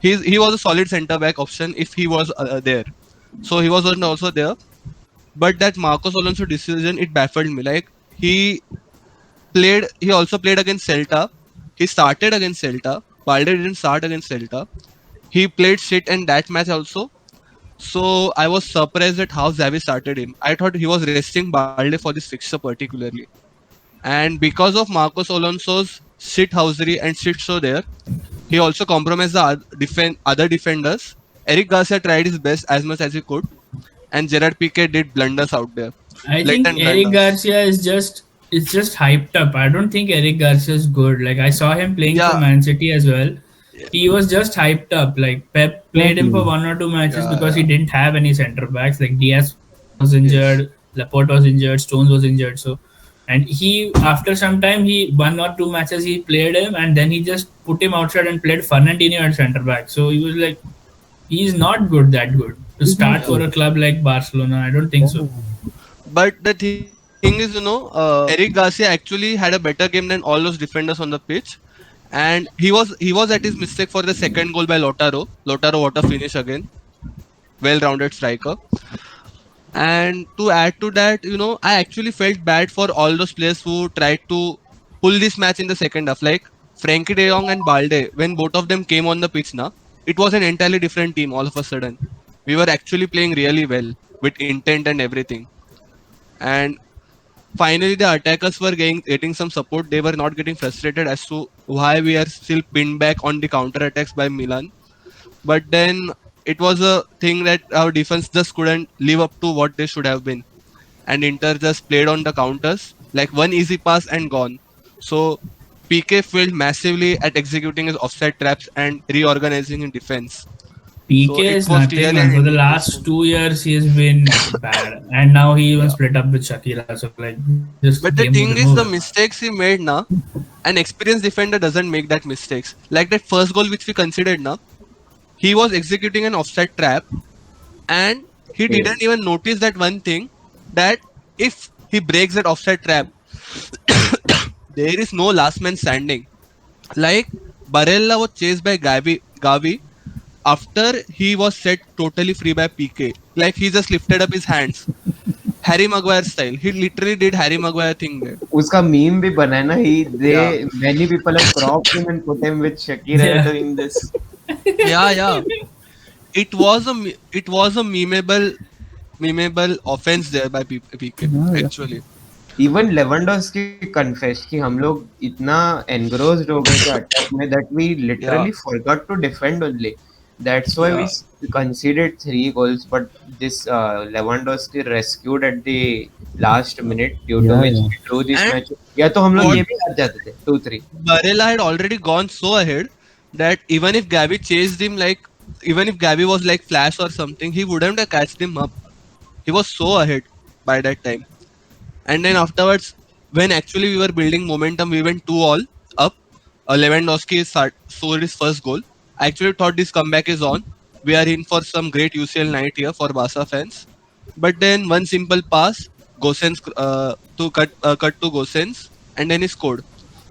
he was a solid centre back option if he was there. So he wasn't also there. But that Marcos Alonso decision, it baffled me. Like he also played against Celta. He started against Celta. Balde didn't start against Celta. He played shit in that match also. So I was surprised at how Xavi started him. I thought he was resting Balde for this fixture particularly. And because of Marcos Alonso's shithousery and shit show there, he also compromised the other defenders. Eric Garcia tried his best as much as he could, and Gerard Piqué did blunders out there,
I think
blatant
Eric
blunders.
Garcia is just hyped up. I don't think Eric Garcia is good. Like I saw him playing for
Yeah,
Man City as well. He was just hyped up. Like Pep played him for
Exactly.
1 or 2 matches
yeah,
because he
yeah.
didn't have any centre backs. Like Diaz was injured,
Yes.
Laporte was injured, Stones was injured. So, and he after some time he 1 or 2 matches he played him, and then he just put him outside and played Fernandinho at centre back. So he was like, he's not good that good to
He's not
start
Yeah.
for
good.
a club like Barcelona. I don't think
Yeah.
so.
But the thing is, Eric Garcia actually had a better game than all those defenders on the pitch, and he was at his mistake for the second goal by Lautaro. Lautaro, what a finish again, well-rounded striker. And to add to that, I actually felt bad for all those players who tried to pull this match in the second half. Like Frankie De Jong and Balde, when both of them came on the pitch now, it was an entirely different team all of a sudden. We were actually playing really well with intent and everything. And finally, the attackers were getting some support. They were not getting frustrated as to why we are still pinned back on the counter attacks by Milan. But then it was a thing that our defense just couldn't live up to what they should have been, and Inter just played on the counters, like one easy pass and gone. So PK failed massively at executing his offside traps and reorganizing in defense.
PK
So it
is
was
nothing,
really
man.
an
For the
indication.
last 2 years, he has been bad, and now he even
Yeah.
split up with Shakira. So like, just game
But
would
the thing
remove
is,
him.
the mistakes he made now, an experienced defender doesn't make that mistakes. Like that first goal which we considered now, he was executing an offside trap, and he didn't
Yes.
even notice that one thing, that if he breaks that offside trap, there is no last man standing. Like Barella was chased by Gavi after he was set totally free by PK. Like he just lifted up his hands, Harry Maguire style. He literally did Harry Maguire thing there.
उसका meme भी बना है ना, he they
Yeah,
many people have cropped him and put him with Shakira
Yeah.
doing this.
yeah, yeah. It was a memeable offense there by PK
Yeah, yeah.
actually.
Even Lewandowski confessed कि हम लोग इतना engrossed हो गए थे attack में that we
Yeah,
literally forgot to defend only. That's why we
yeah.
conceded 3 goals. But this Lewandowski rescued at the last minute, due to
Yeah,
which
yeah.
we drew this
And
match. या तो हम लोग
what
ये भी हार जाते थे 2-3.
Barella had already gone so ahead that even if Gavi chased him, like even if Gavi was like Flash or something, he wouldn't have catched him up. He was so ahead by that time. And then afterwards, when actually we were building momentum, we went 2-all up. Lewandowski scored his first goal. I actually thought this comeback is on. We are in for some great UCL night here for Barca fans. But then one simple pass, Gosens to cut to Gosens, and then he scored.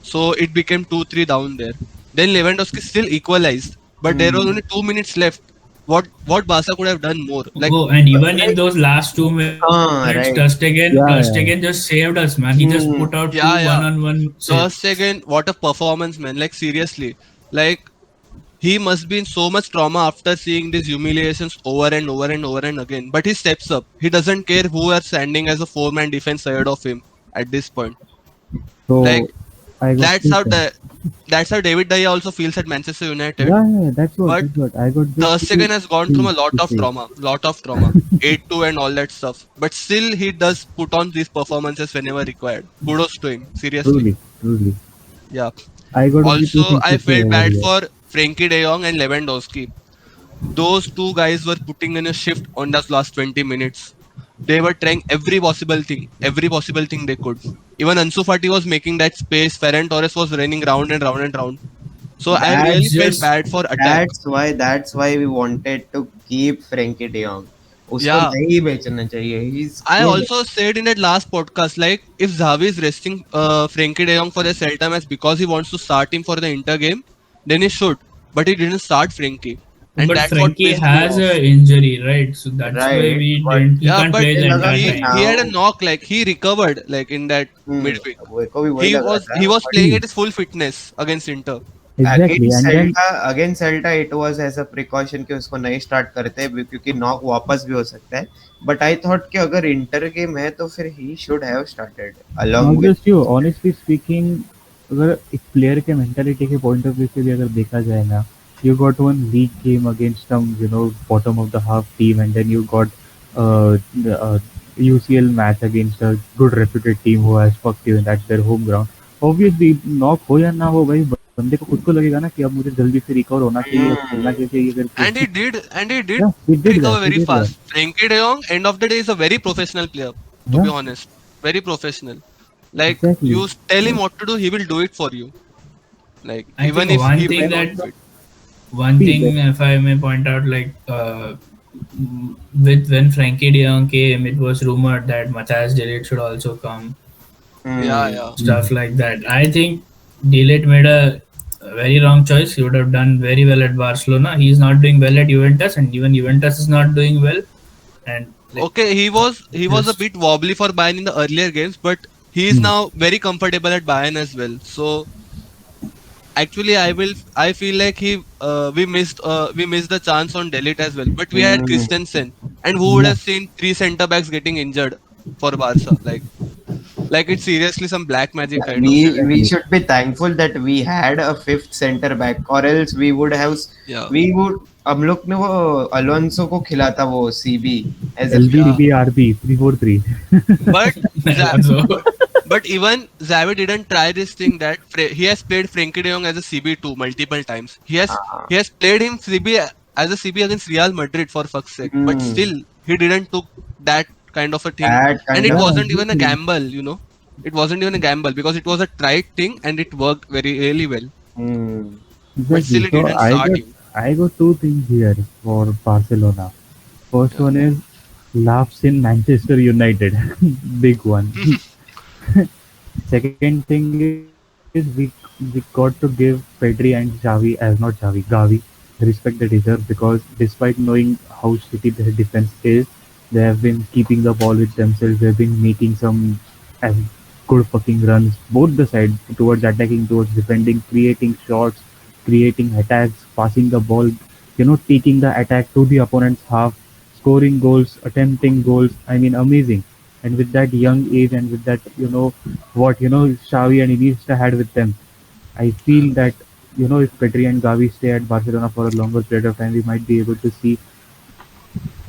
So it became 2-3 down there. Then Lewandowski still equalized, but there was only 2 minutes left. What Barca could have done more? Like
Oh, and even in
Like,
those last 2 minutes,
right.
Ter
Yeah,
Stegen
yeah.
just saved us, man. He just put
Hmm.
out two
yeah, yeah.
one-on-one
First,
saves.
second, what a performance, man! Like seriously, like he must be in so much trauma after seeing these humiliations over and over and over and again. But he steps up. He doesn't care who are standing as a four-man defense ahead of him at this point.
So
Like
I got
That's
two
how
things.
that's how David De Gea also feels at Manchester United.
Yeah, yeah,
But
that's what. I got just
the
two
second has gone through
things
a lot
to
of
say.
trauma, 8-2 and all that stuff. But still, he does put on these performances whenever required. Kudos to him, seriously.
Truly, truly.
Yeah.
I got only two
Also,
things
I
to say
felt
over
bad
here.
for Frankie De Jong and Lewandowski. Those two guys were putting in a shift on those last 20 minutes. They were trying every possible thing they could. Even Ansu Fati was making that space. Ferran Torres was running round and round and round. So I really
That's
felt
just
bad for attack.
that's why we wanted to keep Frankie De Jong. उसको
Yeah.
नहीं बेचना चाहिए. He's
I
good.
also said in that last podcast, like if Xavi is resting Frankie De Jong for the Celta match because he wants to start him for the Inter game, then he should. But he didn't start Frankie, and
but
that's what
Frankie
pissed me
has
off.
a injury, right? So that's why
Right,
we
but
didn't. He
Yeah,
can't
but
play
मुझे
the
लगा
entire
कि
time.
he had a
now
knock, like he recovered like in that midweek.
मेरे को भी वही
He
लगा
was
था.
he was
But
playing
See,
at his full fitness against Inter.
exactly. And then
against Celta it was as a precaution कि उसको नहीं start करते क्योंकि नॉक वापस भी हो सकता है. बट आई थॉट कि अगर इंटर गेम है तो फिर he should have started
not
along with
just you, honestly speaking, अगर एक प्लेयर के मेंटालिटी के पॉइंट ऑफ व्यू से भी अगर देखा जाए ना, you got one league game against some, you know, bottom of the half team, and then you got the UCL match against a good reputed team who has fucked you, and that's their home ground. Obviously, knock हो या ना हो भाई, बंदे को खुद को लगेगा ना कि अब मुझे जल्दी से रिकवर होना चाहिए, अब खेलना चाहिए करके.
And he did
Yeah, he did
recover
that. He
very
did that.
fast. Frankie De Jong, end of the day, is a very professional player. To be
Yeah,
honest, very professional. Like
exactly.
you tell him what to do, he will do it for you. Like
I think
even if
one
he
thing
may not
that
do it.
one
See,
thing, if I may point out, like with when Frankie De Jong came, it was rumored that Matthias De Ligt should also come,
Yeah, yeah.
stuff like that. I think De Ligt made a very wrong choice. He would have done very well at Barcelona. He's not doing well at Juventus, and even Juventus is not doing well. And like,
Okay, he was a
just
bit wobbly for Bayern in the earlier games, but he is
hmm.
now very comfortable at Bayern as well. So actually, I feel like we missed the chance on Delete as well. But we had Christensen, and who would
Yeah,
have seen three center backs getting injured for Barca? Like it's seriously some black magic kind of thing.
we
exactly.
should be thankful that we had a fifth center back or else
Yeah,
we would हम लोग ने वो Alonso को खिला था वो CB as a
yeah.
LBDBRB 343.
But Za-
also
but even Xavi didn't try this thing that he has played Frankie De Jong as a CB2 multiple times. He has played him CB as a CB against Real Madrid for fuck's sake. But still, he didn't took that kind of a thing,
that
and
kind
it
of
Yeah,
wasn't even a
exactly.
gamble. It wasn't even a gamble because it was a tried thing and it worked very really well.
hmm.
But
Exactly.
still, he
So
didn't start him.
I got two things here for Barcelona. First
Yeah.
one is laughs in Manchester United, big one. Second thing is we got to give Pedri and Xavi, as not Xavi, Gavi, the respect they deserve, because despite knowing how shitty their defense is, they have been keeping the ball with themselves. They've been making some as good fucking runs, both the sides, towards attacking, towards defending, creating shots, creating attacks, passing the ball, taking the attack to the opponent's half, scoring goals, attempting goals. I mean, amazing. And with that young age and with that, Xavi and Iniesta had with them, I feel that, if Pedri and Gavi stay at Barcelona for a longer period of time, we might be able to see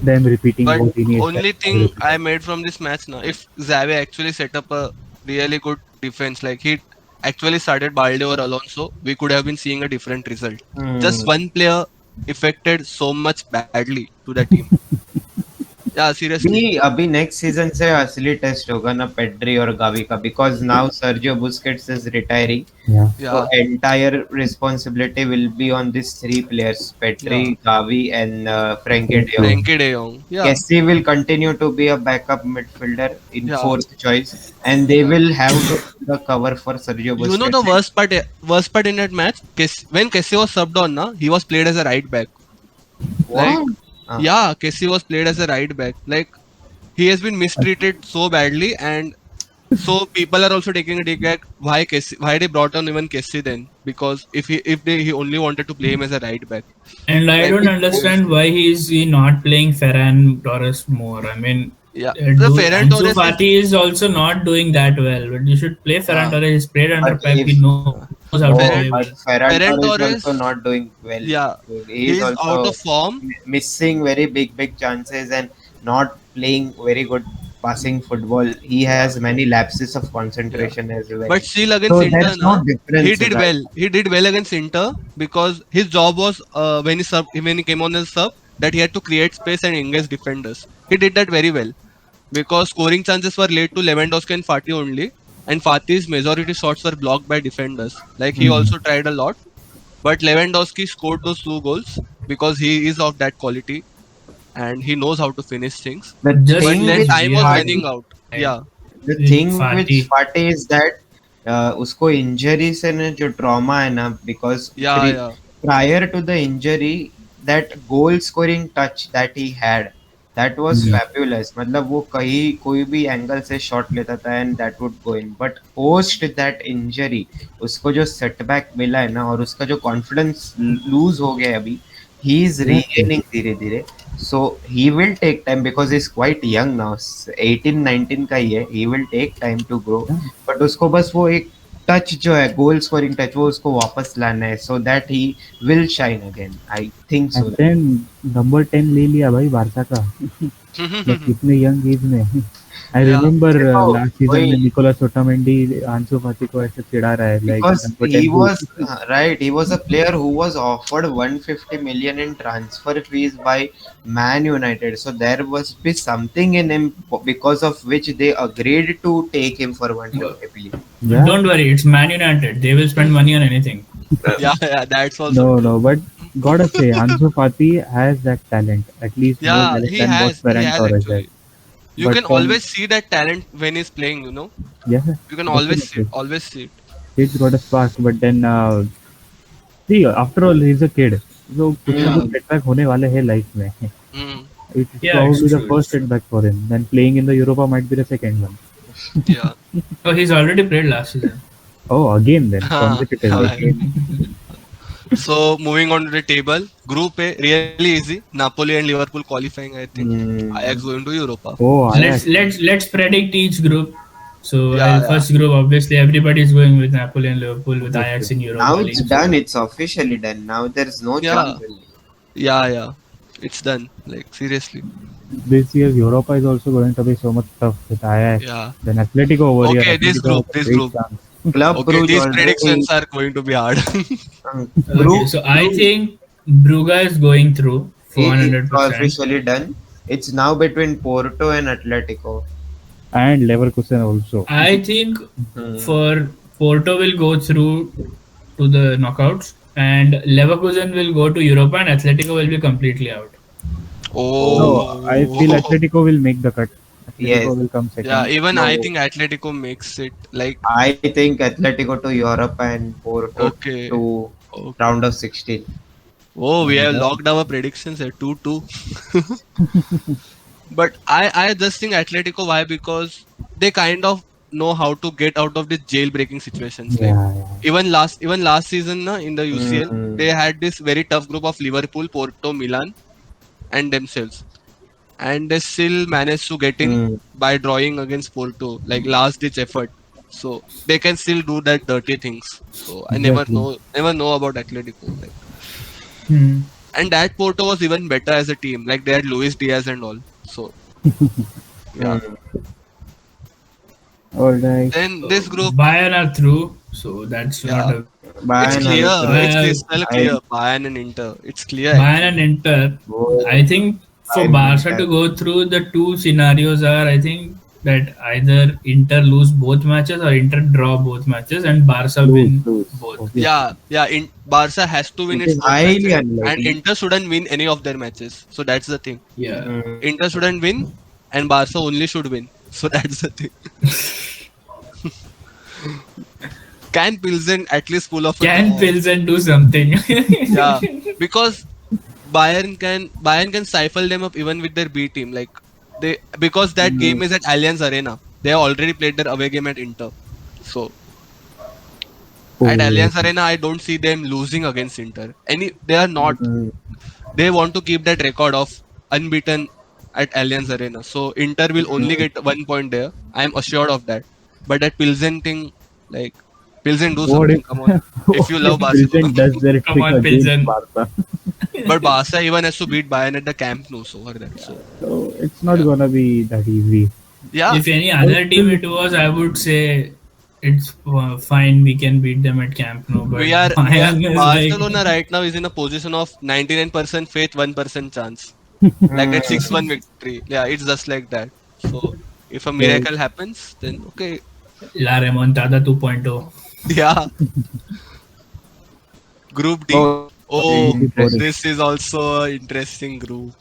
them repeating
But
what Iniesta
only
and Xavi
thing
repeated.
I made from this match now, if Xavi actually set up a really good defense, like he actually started Balde or Alonso, we could have been seeing a different result. Just
Hmm.
one player affected so much badly to the team. Yeah, seriously.
अभी next season से असली test होगा ना Pedri और Gavi का because now Sergio Busquets is retiring.
Yeah.
So
Yeah,
entire responsibility will be on these three players, Petri,
yeah.
Gavi, and Frankie
Thank
De Jong.
you.
Frankie De Jong. Yeah,
Kessie will continue to be a backup midfielder in
yeah,
fourth choice, and they
yeah.
will have to do the cover for Sergio
You know the
Busquets.
worst part in that match, when Kessie was subbed on, na, he was played as a right back. Like,
What? Ah.
yeah, Kessie was played as a right back. Like, he has been mistreated so badly, and so people are also taking a dig at why they brought on even Kessie then, because he only wanted to play him as a right back.
and I
Like
don't
it
understand
obviously.
why he not playing Ferran Torres more. I mean,
Yeah, the Ferran
Ansu
Torres is
Fati is also not doing that well, but you should play Ferran
yeah.
Torres. He's played under
But
Pep. He
if
knows how to play well.
Ferran
but Ferran
Ferran
Torres is also
Torres,
not doing well.
yeah,
He is
he is out of
also
form.
missing very big chances and not playing very good passing football. He
Yeah,
has many lapses of
yeah.
concentration as well.
But still against
So
Inter,
there's no
na, he
difference,
did
right?
well. He did well against Inter because his job was when he came on as sub, that he had to create space and engage defenders. He did that very well because scoring chances were led to Lewandowski and Fati only, and Fati's majority shots were blocked by defenders. Like he
Hmm.
also tried a lot, but Lewandowski scored those 2 goals because he is of that quality and he knows how to finish things.
The
But
Just
thing
then
with
we
time was
have
Fati,
running
to
out.
decide
Yeah,
the
with
thing with
Fati.
Fati is that उसको injury से ना जो trauma है ना because
yeah, yeah,
prior to the injury that goal scoring touch that he had that was
Hmm.
fabulous मतलब वो कहीं कोई भी एंगल से शॉट लेता था and that would go in but post that injury उसको जो setback मिला है ना और उसका जो confidence lose हो गया है अभी he is
Exactly.
regaining धीरे धीरे so he will take time because he's quite young now 18-19 का ही है he will take time to grow
Yeah.
but उसको बस वो एक टच जो है गोल स्कोरिंग टच वो उसको वापस लाना है so that he will shine again I think so
And then number 10 ले लिया भाई बारसा का लाइक इतने यंग एज में आई
yeah.
रिमेम्बर
देखो
लास्ट सीजन में
वही
निकोलस ओटामेंडी आंसू फाती को ऐसे चिढ़ा रहा है लाइक
because
नंबर
he
10 को
was right he was a player who was offered 150 million in transfer fees by Man United so there must be something in him because of which they agreed to take him for
But
150 million
या
don't worry, it's Man United. They will spend money on anything.
Yeah, yeah, that's also
no
true.
No but gotta say Ansu Fati has that talent at least more
Yeah,
talent than what
he
Ferran
has
Torres has
actually. You
but
can always see that talent when he's playing, you know.
yeah
You can
definitely
always see it.
he's got a spark but then see after all he's a kid so कुछ ना
Yeah.
कुछ setback होने वाले हैं life में
Mm,
it's
Yeah, it's
probably the
true.
first
It's true.
setback for him then playing in the Europa might be the second one.
yeah.
Oh, he's already played last season.
Oh, again then consecutively.
again
So moving on to the table, Group A really easy. Napoli and Liverpool qualifying, I think. Ajax
Hmm.
going to Europa.
Oh,
Let's
Ajax.
let's let's predict each group. So
Yeah, yeah,
first group, obviously everybody is going with Napoli and Liverpool with
Obviously.
Ajax in
Now
Europa
it's
League.
done
So
it's officially done now there's no
yeah,
chance really.
yeah. It's done. Like seriously.
This year's Europa is also going to be so much tough with Ajax.
Yeah.
Then Atletico over here.
Okay, this
Atletico has
group,
a
this
great
group.
chance.
Club
Okay,
Brugge
these
already
predictions are going to be hard.
okay,
Group
so I
Group
think Brugge is going through for
it's
100%.
officially done. It's now between Porto and Atletico.
And Leverkusen also.
I think
Hmm.
for Porto will go through to the knockouts, and Leverkusen will go to Europa, and Atletico will be completely out.
No,
Oh,
I feel
Oh,
Atletico will make the cut. Atletico
yes.
will come
yeah.
second.
Even I
No,
think Atletico makes it. Like
I think Atletico to Europe and Porto
okay,
to
okay.
round of 16.
Oh, we have
Yeah.
locked our predictions at 2-2. But I just think Atletico, why? Because they kind of know how to get out of the jailbreaking situations. Like
Yeah, yeah.
even last season na, in the UCL,
Hmm.
they had this very tough group of Liverpool, Porto, Milan, and themselves, and they still managed to get in
Hmm.
by drawing against Porto, like last ditch effort. So they can still do that dirty things. So I
Exactly.
never know about Atletico. Like,
Hmm.
and that Porto was even better as a team. Like they had Luis Diaz and all. So yeah.
Hmm.
All right.
Then
So
this group,
Bayern are through, so that's not
yeah,
a
it's
Bayern
clear.
are through.
It's
Bayern,
crystal
I
clear. Bayern and Inter. It's clear
Bayern and
actually.
Inter.
go
I think for
Bayern
Barca to
Inter.
go through, the two scenarios are I think that either Inter lose both matches or Inter draw both matches and Barca
Lose,
win
lose.
both.
Obviously.
Yeah, yeah. In Barca has to win
It
its
is
both
highly
matches, and
unlikely.
Inter shouldn't win any of their matches. So that's the thing.
Yeah.
Hmm.
Inter shouldn't win, and Barca only should win. So that's the thing. Can Pilsen at least pull off a
Can
draw?
Pilsen do something?
Yeah, because Bayern can stifle them up even with their B team. Like they because that
Hmm.
game is at Allianz Arena. They have already played their away game at Inter. So at
Oh,
Allianz Arena, I don't see them losing against Inter. They are not.
Hmm.
They want to keep that record of unbeaten at Allianz Arena. So Inter will only get 1 point there. I am assured of that. But that Pilsen thing, like Pilsen do
What if
something. Come on, if you
what if
love Barcelona.
Pilsen does their
Come
trick
on,
against
Pilsen.
Barca?
But Barca even has to beat Bayern at the Camp Nou, so for that. So
So it's not
yeah,
gonna be that easy.
yeah,
If any
I
other team
still
it was, I would say it's fine. We can beat them at Camp Nou, but
we are
Bayern is like,
Barcelona right now is in a position of 99% faith, 1% chance. Like that
Hmm.
6-1 victory. Yeah, it's just like that. So if a
so
miracle happens, then okay.
La Remontada 2.0.
Yeah, Group D.
Oh,
Oh,
easy for
interesting.
it.
this is also an interesting group.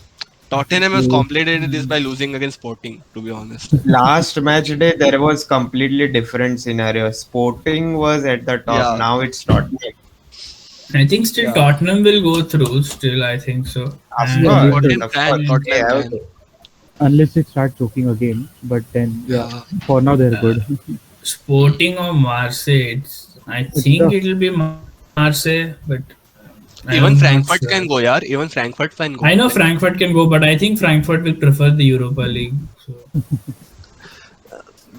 Tottenham has
So
complicated this by losing against Sporting, to be honest.
Last match day, there was completely different scenario. Sporting was at the top.
Yeah,
Now it's Tottenham.
I think still
yeah.
Tottenham will go through. Still, I think so.
yeah, they
And
should.
Tottenham
Of
can,
course, they
Tottenham
have
can.
to.
Unless it starts choking again. But then yeah,
Yeah.
for now they're good.
Sporting or Marseille, I
It's
think
tough.
it'll be Marseille, but I'm not
Even
sure.
Frankfurt can go, yeah. Even Frankfurt can
I
go.
know
Like,
Frankfurt can go, but I think Frankfurt will prefer the Europa League. So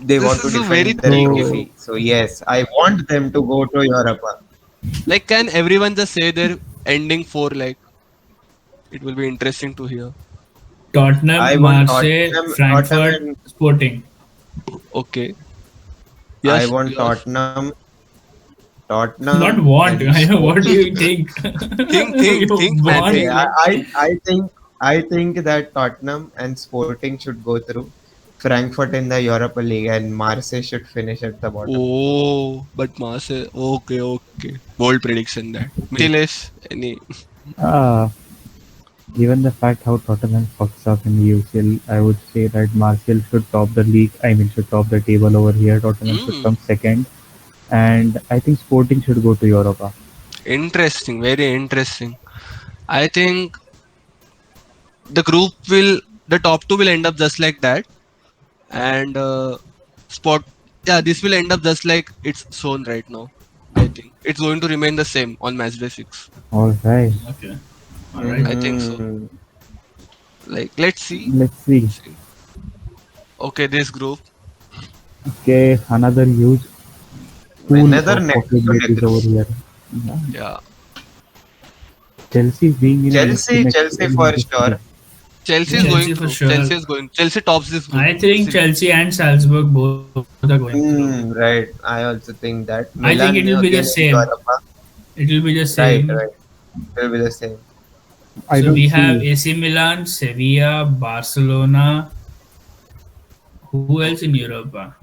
They
this
want to
is a very
defend their
tricky
So
group.
trophy. So yes, I want them to go to Europa.
Like, can everyone just say their ending for, like, it will be interesting to hear.
I
Tottenham,
want
Marseille,
Tottenham,
Frankfurt, Sporting.
Okay.
I
Yes,
want
yes.
Not
Tottenham
want.
and
What do
Sporting.
you think? You
Think, man,
Okay,
want?
think.
I think that Tottenham and Sporting should go through. Frankfurt in the Europa League and Marseille should finish at the bottom.
Oh, but Marseille. Okay, okay. Bold prediction that. Mithilesh, any?
uh, given the fact how Tottenham fucks up in the UCL, I would say that Martial should top the league. I mean, should top the table over here. Tottenham should
Mm,
come second, and I think Sporting should go to Europa.
interesting. Very interesting. I think the group will, the top two will end up just like that, and spot. Yeah, this will end up just like it's shown right now. I think it's going to remain the same on match day 6.
All right,
Okay. All right.
I think so.
Hmm.
Like, let's see.
let's see.
Let's see. Okay, this group.
Okay, another huge pool
Another
of
next to next
possibilities
group.
over here. Yeah.
Yeah,
Chelsea being in a
Chelsea for sure.
Chelsea is
Chelsea
going
for
through.
sure.
Chelsea is going. Chelsea tops this group.
I think
Easily.
Chelsea and Salzburg both are going through.
Right. I also think that
I think
Milan
it will be the
again in
same.
Europa.
It will be the
Right,
same.
right. It will be the same.
I
So
don't
we have
see
AC Milan, Sevilla, Barcelona. Who else in Europa?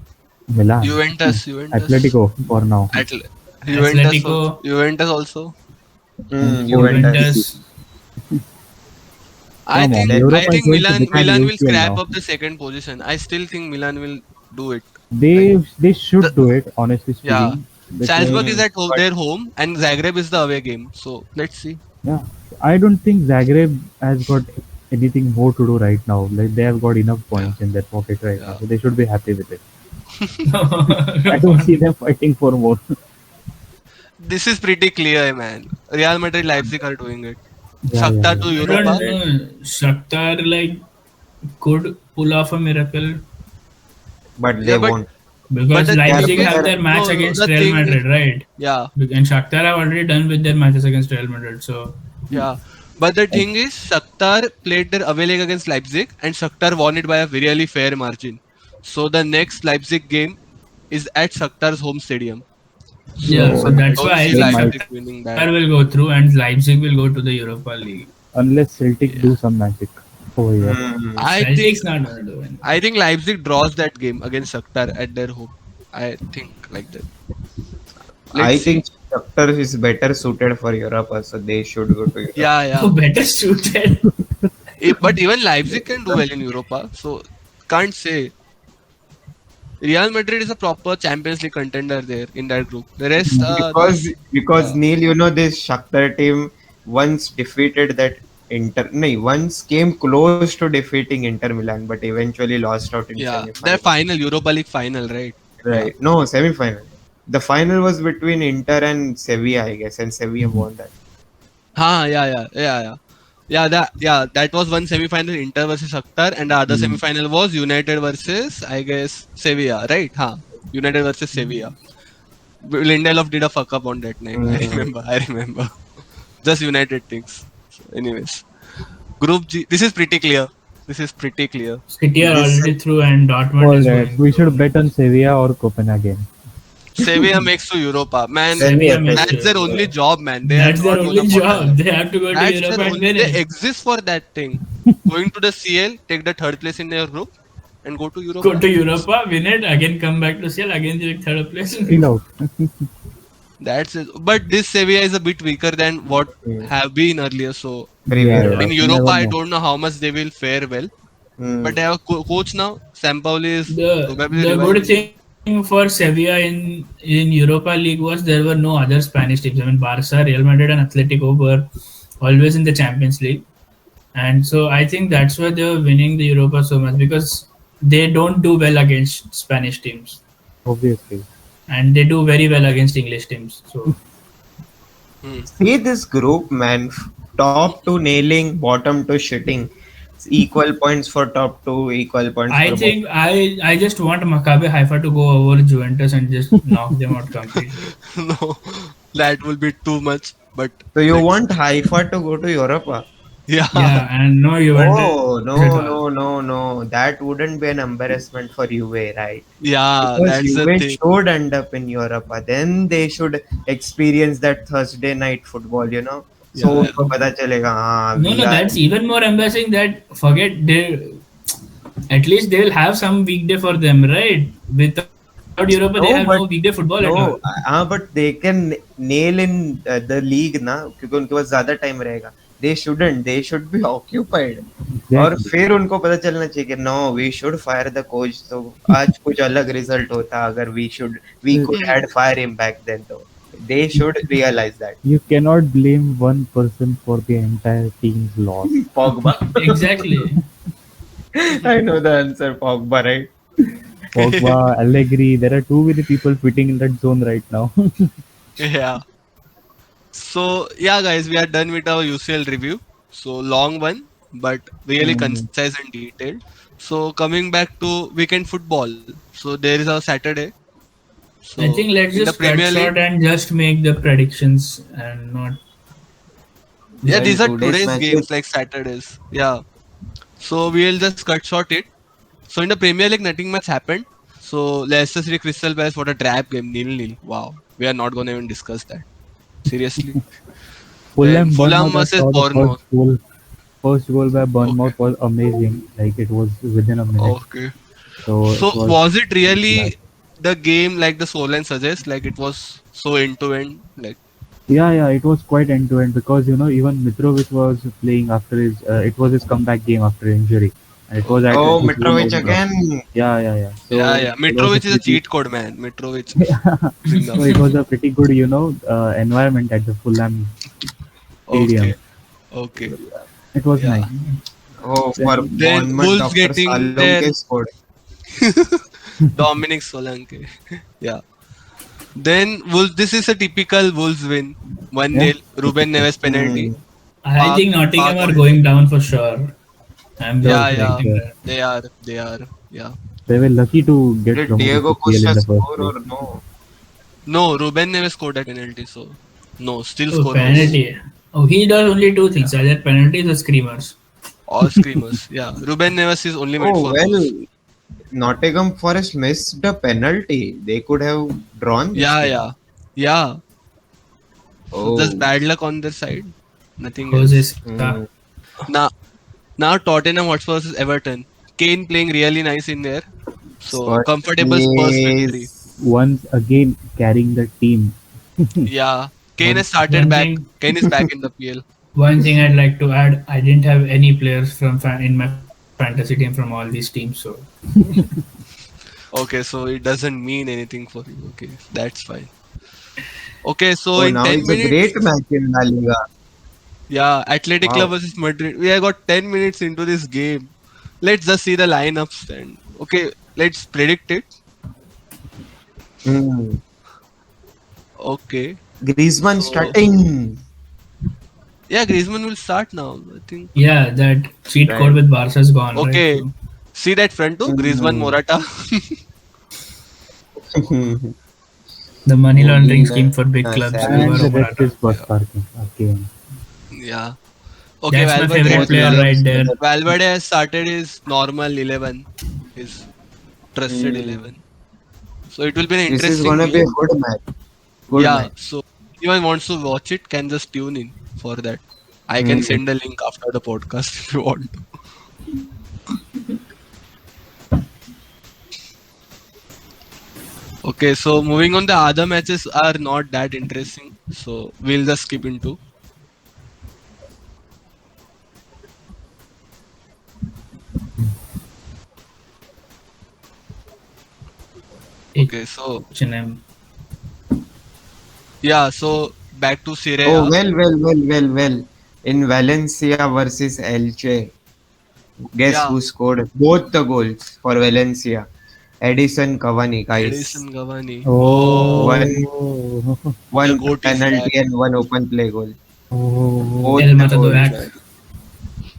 Milan,
Juventus.
Atletico for now.
Atle- Juventus.
Atletico,
Juventus also.
Juventus.
City.
Juventus.
I
Come on,
think.
Let,
I
Europa is
think
going to
Milan.
become
Milan will
UCL
scrap
now.
up the second position. I still think Milan will do it. Like
They should
the
do it, honestly
yeah.
speaking,
Salzburg
because
is
mm,
at
but
their home and Zagreb is the away game. So let's see.
yeah, I don't think Zagreb has got anything more to do right now. Like they have got enough
Yeah.
points in their pocket right now,
Yeah.
so they should be happy with it. I don't see them fighting for more.
This is pretty clear, man. Real Madrid, Leipzig are doing it.
Yeah, yeah,
Shakhtar
yeah.
to
I don't
Europa.
know. Shakhtar like could pull off a miracle
but
Yeah,
they
but
won't.
but
because
the
They are
thing
Leipzig
is,
have
better.
their match
no, no.
against
The
Real
thing is,
Madrid, right?
yeah,
And Shakhtar have already done with their matches against Real Madrid. So
yeah. But the thing is, Shakhtar played their away leg against Leipzig, and Shakhtar won it by a really fair margin. So the next Leipzig game is at Shakhtar's home stadium.
yeah,
So
so
So
I
that's
don't
why I
see
they
think
might,
Leipzig
Shakhtar
winning
will
that.
go through and Leipzig will go to the Europa League.
unless Celtic
Yeah.
do some magic over here.
Mm,
I think
Celtic's not gonna do anything.
I think Leipzig draws that game against Shakhtar at their home. I think like that. Let's
I
see.
think Shakhtar is better suited for Europa, so they should go to Europe.
Yeah,
Oh,
yeah.
better suited.
But even Leipzig can do well in Europa. So can't say. Real Madrid is a proper Champions League contender there in that group. The rest,
Because
this,
because
yeah,
Neil, this Shakhtar team once defeated that Inter. No, once came close to defeating Inter Milan, but eventually lost out in
yeah. Their
semi-final.
final Europa League final, right? Yeah,
Right? No, semi-final. The final was between Inter and Sevilla, I guess, and Sevilla
Mhm.
won that.
yeah, yeah, yeah, yeah. that was one semi-final, Inter versus Shakhtar, and the other
Mm.
semi-final was United versus, I guess, Sevilla, right? Huh. United versus Sevilla. Lindelof did a fuck up on that night. I
Mm.
remember. I remember. Just United things. So, anyways, Group G. This is pretty clear. This is pretty clear.
City are
This
already through, and Dortmund is
Correct.
going
We
through.
should bet on Sevilla or Copenhagen.
Sevilla makes to Europa, man.
Sevilla,
Sevilla makes
That's
to
their
Sevilla.
only
Europe.
job, man. They are
That's their
not gonna
only
fuck it up.
job. They have to go to
That's
Europe
their
and
only.
win
They
it.
exist for that thing. Going to the CL, take the third place in their group, and go to
Go
Europa.
to Europa, win it, again come back to CL, again take third place.
Chill out.
That's it. But this Sevilla is a bit weaker than what
Mm.
have been earlier. So
Yeah,
Previous
yeah.
in
one.
You
Europa,
never
I
know.
don't know how much they will fare well. But
Mm.
they have a coach now. Sampaoli is probably
The good
reviving them.
thing for Sevilla in Europa League was there were no other Spanish teams. I mean, Barca, Real Madrid, and Atletico were always in the Champions League, and so I think that's why they're winning the Europa so much because they don't do well against Spanish teams,
Obviously.
and they do very well against English teams. So
Hmm.
See this group, man. Top two nailing, bottom two shitting. It's equal points for top two, equal points
I
for
think
bottom.
I just want Maccabi Haifa to go over Juventus and just knock them out completely.
No, that will be too much. But
So you
let's
want
see.
Haifa to go to Europa?
Yeah,
Yeah, and no Juventus at
Oh,
all.
no, no, no, no. That wouldn't be an embarrassment for Juve, right?
yeah,
Because
that's the
Juve
thing.
should end up in Europa. Then they should experience that Thursday night football, you know. So
Yeah,
उनको पता चलेगा हाँ
No,
we
no,
are.
that's even more embarrassing. That forget they at least they will have some weekday for them, right? Without Europa, they have no
No,
weekday
but
football at all.
no, but they can nail in the league ना क्योंकि उनके पास ज्यादा time रहेगा. They shouldn't. They should be occupied. और
Exactly.
फिर उनको पता चलना चाहिए कि no, we should fire the coach. तो आज कुछ अलग result होता अगर we
Uh,
could had fire him back then. तो they should realize that.
You cannot blame one person for the entire team's loss.
Pogba.
Exactly.
I know the answer, Pogba, right?
Pogba, Allegri, there are too many people fitting in that zone right now.
yeah. So yeah, guys, we are done with our UCL review. So long one, but really
Mm.
concise and detailed. So coming back to weekend football. So there is our Saturday.
I
So
think let's
in the
just cut
Premier League,
short and just make the predictions and not.
yeah,
Well,
these are
today's
today's games
matches.
like Saturdays. Yeah. So we'll just cut short it. So in the Premier League, nothing much happened. So Leicester City Crystal Palace, what a trap game, nil-nil. Wow, we are not gonna even discuss that seriously. Then
Fulham
Fulham
Bournemouth, I
versus
saw the first
Bournemouth.
goal. First goal by
Okay,
Bournemouth was amazing. Like it was within a minute.
okay.
So
So
it was
was it
class.
really the game like the scoreline suggests? Like it was so end to end. Like
Yeah, yeah, it was quite end to end because even Mitrovic was playing after his. It was his comeback game after injury, and it was at
okay,
Oh,
his home
Mitrovic
opener.
again.
Yeah, yeah, yeah.
yeah,
So
yeah.
it was a
Mitrovic is a
pretty.
cheat code, man. Mitrovic is
So
enough.
it was a pretty good, environment at the Fulham
Okay,
stadium.
okay,
It was
yeah.
nice.
Oh, for
Then
Then
Bournemouth,
Wolves
Dr.
getting their
Salonke scored.
Dominic Solanke. Yeah. Then Wolves. This is a typical Wolves win. One
yeah,
nil. Ruben
typical.
Neves penalty.
Hmm.
I
Park
think
Park
Nottingham are
on.
going down for sure. I'm
Sure,
Yeah,
just
sure,
yeah.
predicting
sure.
that.
They are. They are. Yeah.
They were lucky to get
Did
promoted
Diego
to PL in
Costa
the first
score
place.
or no?
No, Ruben Neves scored that penalty. So no, still
Oh,
scoreless.
penalty. Oh, he does only two
Yeah.
things: either penalties or screamers.
All screamers. Yeah. Ruben Neves is only made
Oh,
for
well,
those.
Nottingham Forest missed a penalty. They could have drawn this
Yeah,
game.
yeah. Yeah. So just
Oh,
bad luck on their side. Nothing
Jose
else.
Sa.
hmm.
Now now Tottenham Hotspur versus Everton. Kane playing really nice in there. So
Spurs
comfortable Spurs victory.
is
Once again carrying the team.
Yeah. Kane has
one.
started
One
back.
thing,
Kane is back in the PL.
one thing I'd like to add: I didn't have any players in my fantasy team from all these teams, so
Okay, so it doesn't mean anything for you. Okay, that's fine. Okay, so
Oh,
in
now
10
it's a great
minutes,
match in La Liga.
yeah, Athletic Club
Wow.
versus Madrid. We have got 10 minutes into this game. Let's just see the lineups and okay, let's predict it.
Hmm.
Okay,
Griezmann
so
starting.
Yeah, Griezmann will start now. I think.
Yeah, that cheat code
Right.
with Barca is gone, right?
Okay.
So
See that front two, Griezmann,
Mm.
Morata.
the money laundering
Molina,
scheme for big clubs,
And
Savage,
the
Alvaro
rest
Morata.
is bus
Yeah.
parking again.
Yeah. Okay,
That's my
Valverde.
favorite
both
player right
Williams.
there.
Valverde has started his normal 11, his trusted
Mm.
11. So it will be an
This is
interesting
gonna be a
game.
good match. Good
Yeah.
match.
So anyone wants to watch it can just tune in for that. I can
Mm.
send a link after the podcast if you want. Okay, so moving on, the other matches are not that interesting. So we'll just skip into. Okay, so
H&M.
yeah, so back to Serie
Oh
A.
well. In Valencia versus Elche, guess
Yeah,
who scored both the goals for Valencia? Edison Cavani, guys.
Edison Cavani. Oh,
One
Oh,
the
one
goat is
penalty
back.
and one open play goal.
oh,
Both
El
the
Matador
goals.
back.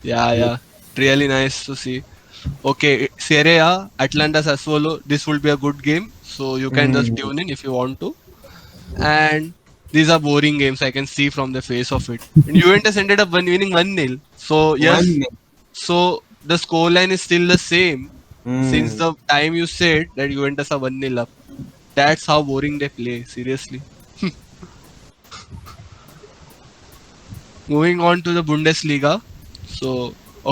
Yeah, yeah. Really nice to see. Okay, Serie A, Atlanta Sassuolo. This will be a good game. So you can just
Mm.
tune in if you want to. And these are boring games. I can see from the face of it. And Juventus ended up winning 1-0. So yes,
One.
so the scoreline is still the same since
Mm.
the time you said that Juventus are 1-0 up. That's how boring they play. Seriously. Moving on to the Bundesliga. So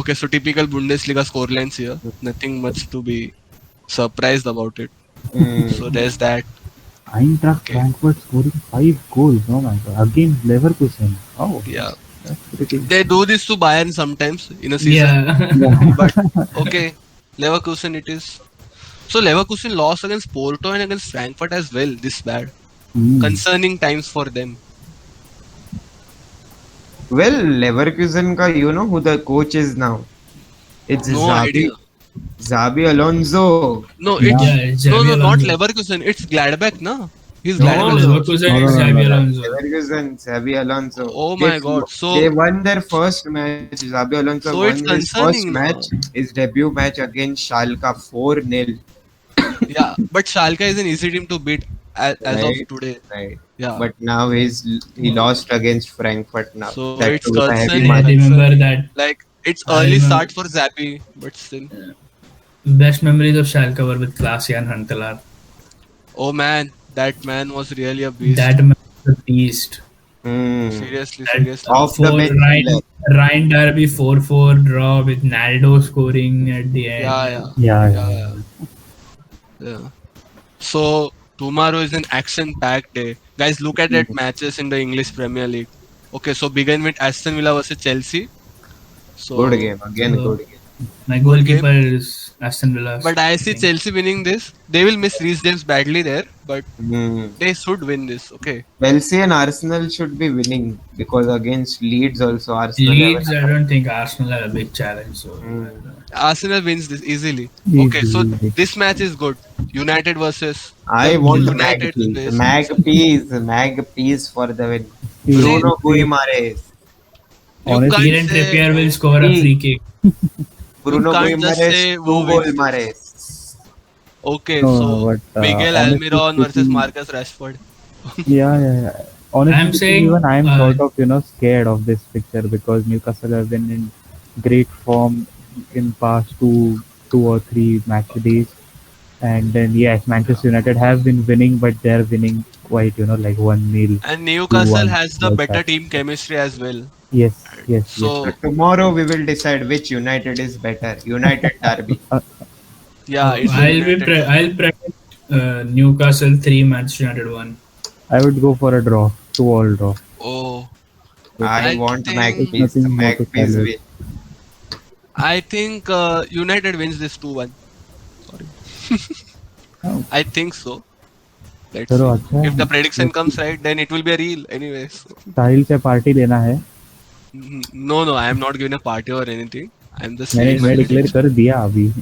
okay, so typical Bundesliga scorelines here. Nothing much to be surprised about it.
Mm.
So there's that.
Eintracht
Okay.
Frankfurt scoring 5 goals. Oh my god. Against Leverkusen. Oh,
Yeah.
that's pretty.
They do this to Bayern sometimes in a season.
Yeah.
Yeah.
But okay. Leverkusen it is. So Leverkusen lost against Porto and against Frankfurt as well. This bad.
Mm.
Concerning times for them.
Well, Leverkusen ka, you know who the coach is now? It's
No idea.
Zabi Alonso.
No,
Yeah.
it's
Yeah, it's
no,
Xabi
not
Alonso.
Leverkusen. It's Gladbach, no? He's
No,
Gladbach coach.
Leverkusen
No, no,
is
no, no,
Xabi
no.
Alonso.
Leverkusen, Zabi Alonso.
Oh my god.
They
So
won their first match. Zabi Alonso
so
won
it's
his first
concerning
match,
now.
his debut match against Schalke 4-0.
Yeah, but Schalke is an easy team to beat as of
Right?
today.
Right.
Yeah.
But now he
Wow.
lost against Frankfurt now.
So
That
it's
too with a heavy
concerning,
I
margin.
remember
concerning.
that.
Like it's
I
early
remember
start for Zappi, but still.
best memories of Schalke were with Klaasie and Huntelaar.
Oh man, that man was really a beast.
That man was a beast.
Hmm.
Seriously,
That
seriously.
Off the
four
bench killer.
Rhine Derby 4-4 draw with Naldo scoring at the
Yeah,
end.
yeah,
Yeah,
yeah,
yeah,
yeah. Yeah. So tomorrow is an action-packed day. Guys, look at
Hmm.
that matches in the English Premier League. Okay, so begin with Aston Villa versus Chelsea.
Good
So
game. Again,
So
good game.
my
good game.
goalkeeper is Aston Villa,
But I
I
see
think.
Chelsea winning this. They will miss Reece James badly there, but
Hmm.
they should win this. Okay.
Chelsea and Arsenal should be winning because against Leeds also Arsenal have
Leeds, I
another.
don't think Arsenal are a big challenge. So
Hmm.
Arsenal wins this easily. Okay, so
easily.
this match is good. United versus
I
the
want
United
Magpies.
based side.
Magpies for the win.
See,
Bruno
See,
Guimaraes.
you
honestly,
can't
Kieran
say
Trippier will
no.
score a
See,
free kick.
You
Bruno
can't just
Guimaraes,
say
two
who
goal
wins this.
Mares.
Okay,
no, no,
so
but
Miguel
honestly
Almiron versus
speaking,
Marcus Rashford.
yeah. Honestly
I'm
speaking,
saying
even I am sort of, scared of this picture because Newcastle have been in great form in past two or three match days. And then yes,
Yeah.
Manchester United have been winning, but they are winning quite, like 1-0,
And
two
Newcastle
one,
has the
like that.
better team chemistry as well.
Yes,
And
yes, yes.
So
so
tomorrow we will decide which United is better. United Derby.
yeah, it's a United derby.
I'll predict Newcastle 3 Manchester United 1.
I would go for a draw, 2-all draw.
Oh,
With,
I
I
want
with
think
Magpies.
nothing more to
Magpies
salute.
win.
United wins this 2-1. Sorry.
Oh,
I think so. Let's
चलो
see.
अच्छा
If the
है.
prediction
Let's see.
comes right, then it will be a real anyways.
साहिल से party लेना है.
No, no, I am not giving a party or anything. I'm just
मैंने
saying my
मैं declare
prediction.
कर दिया अभी.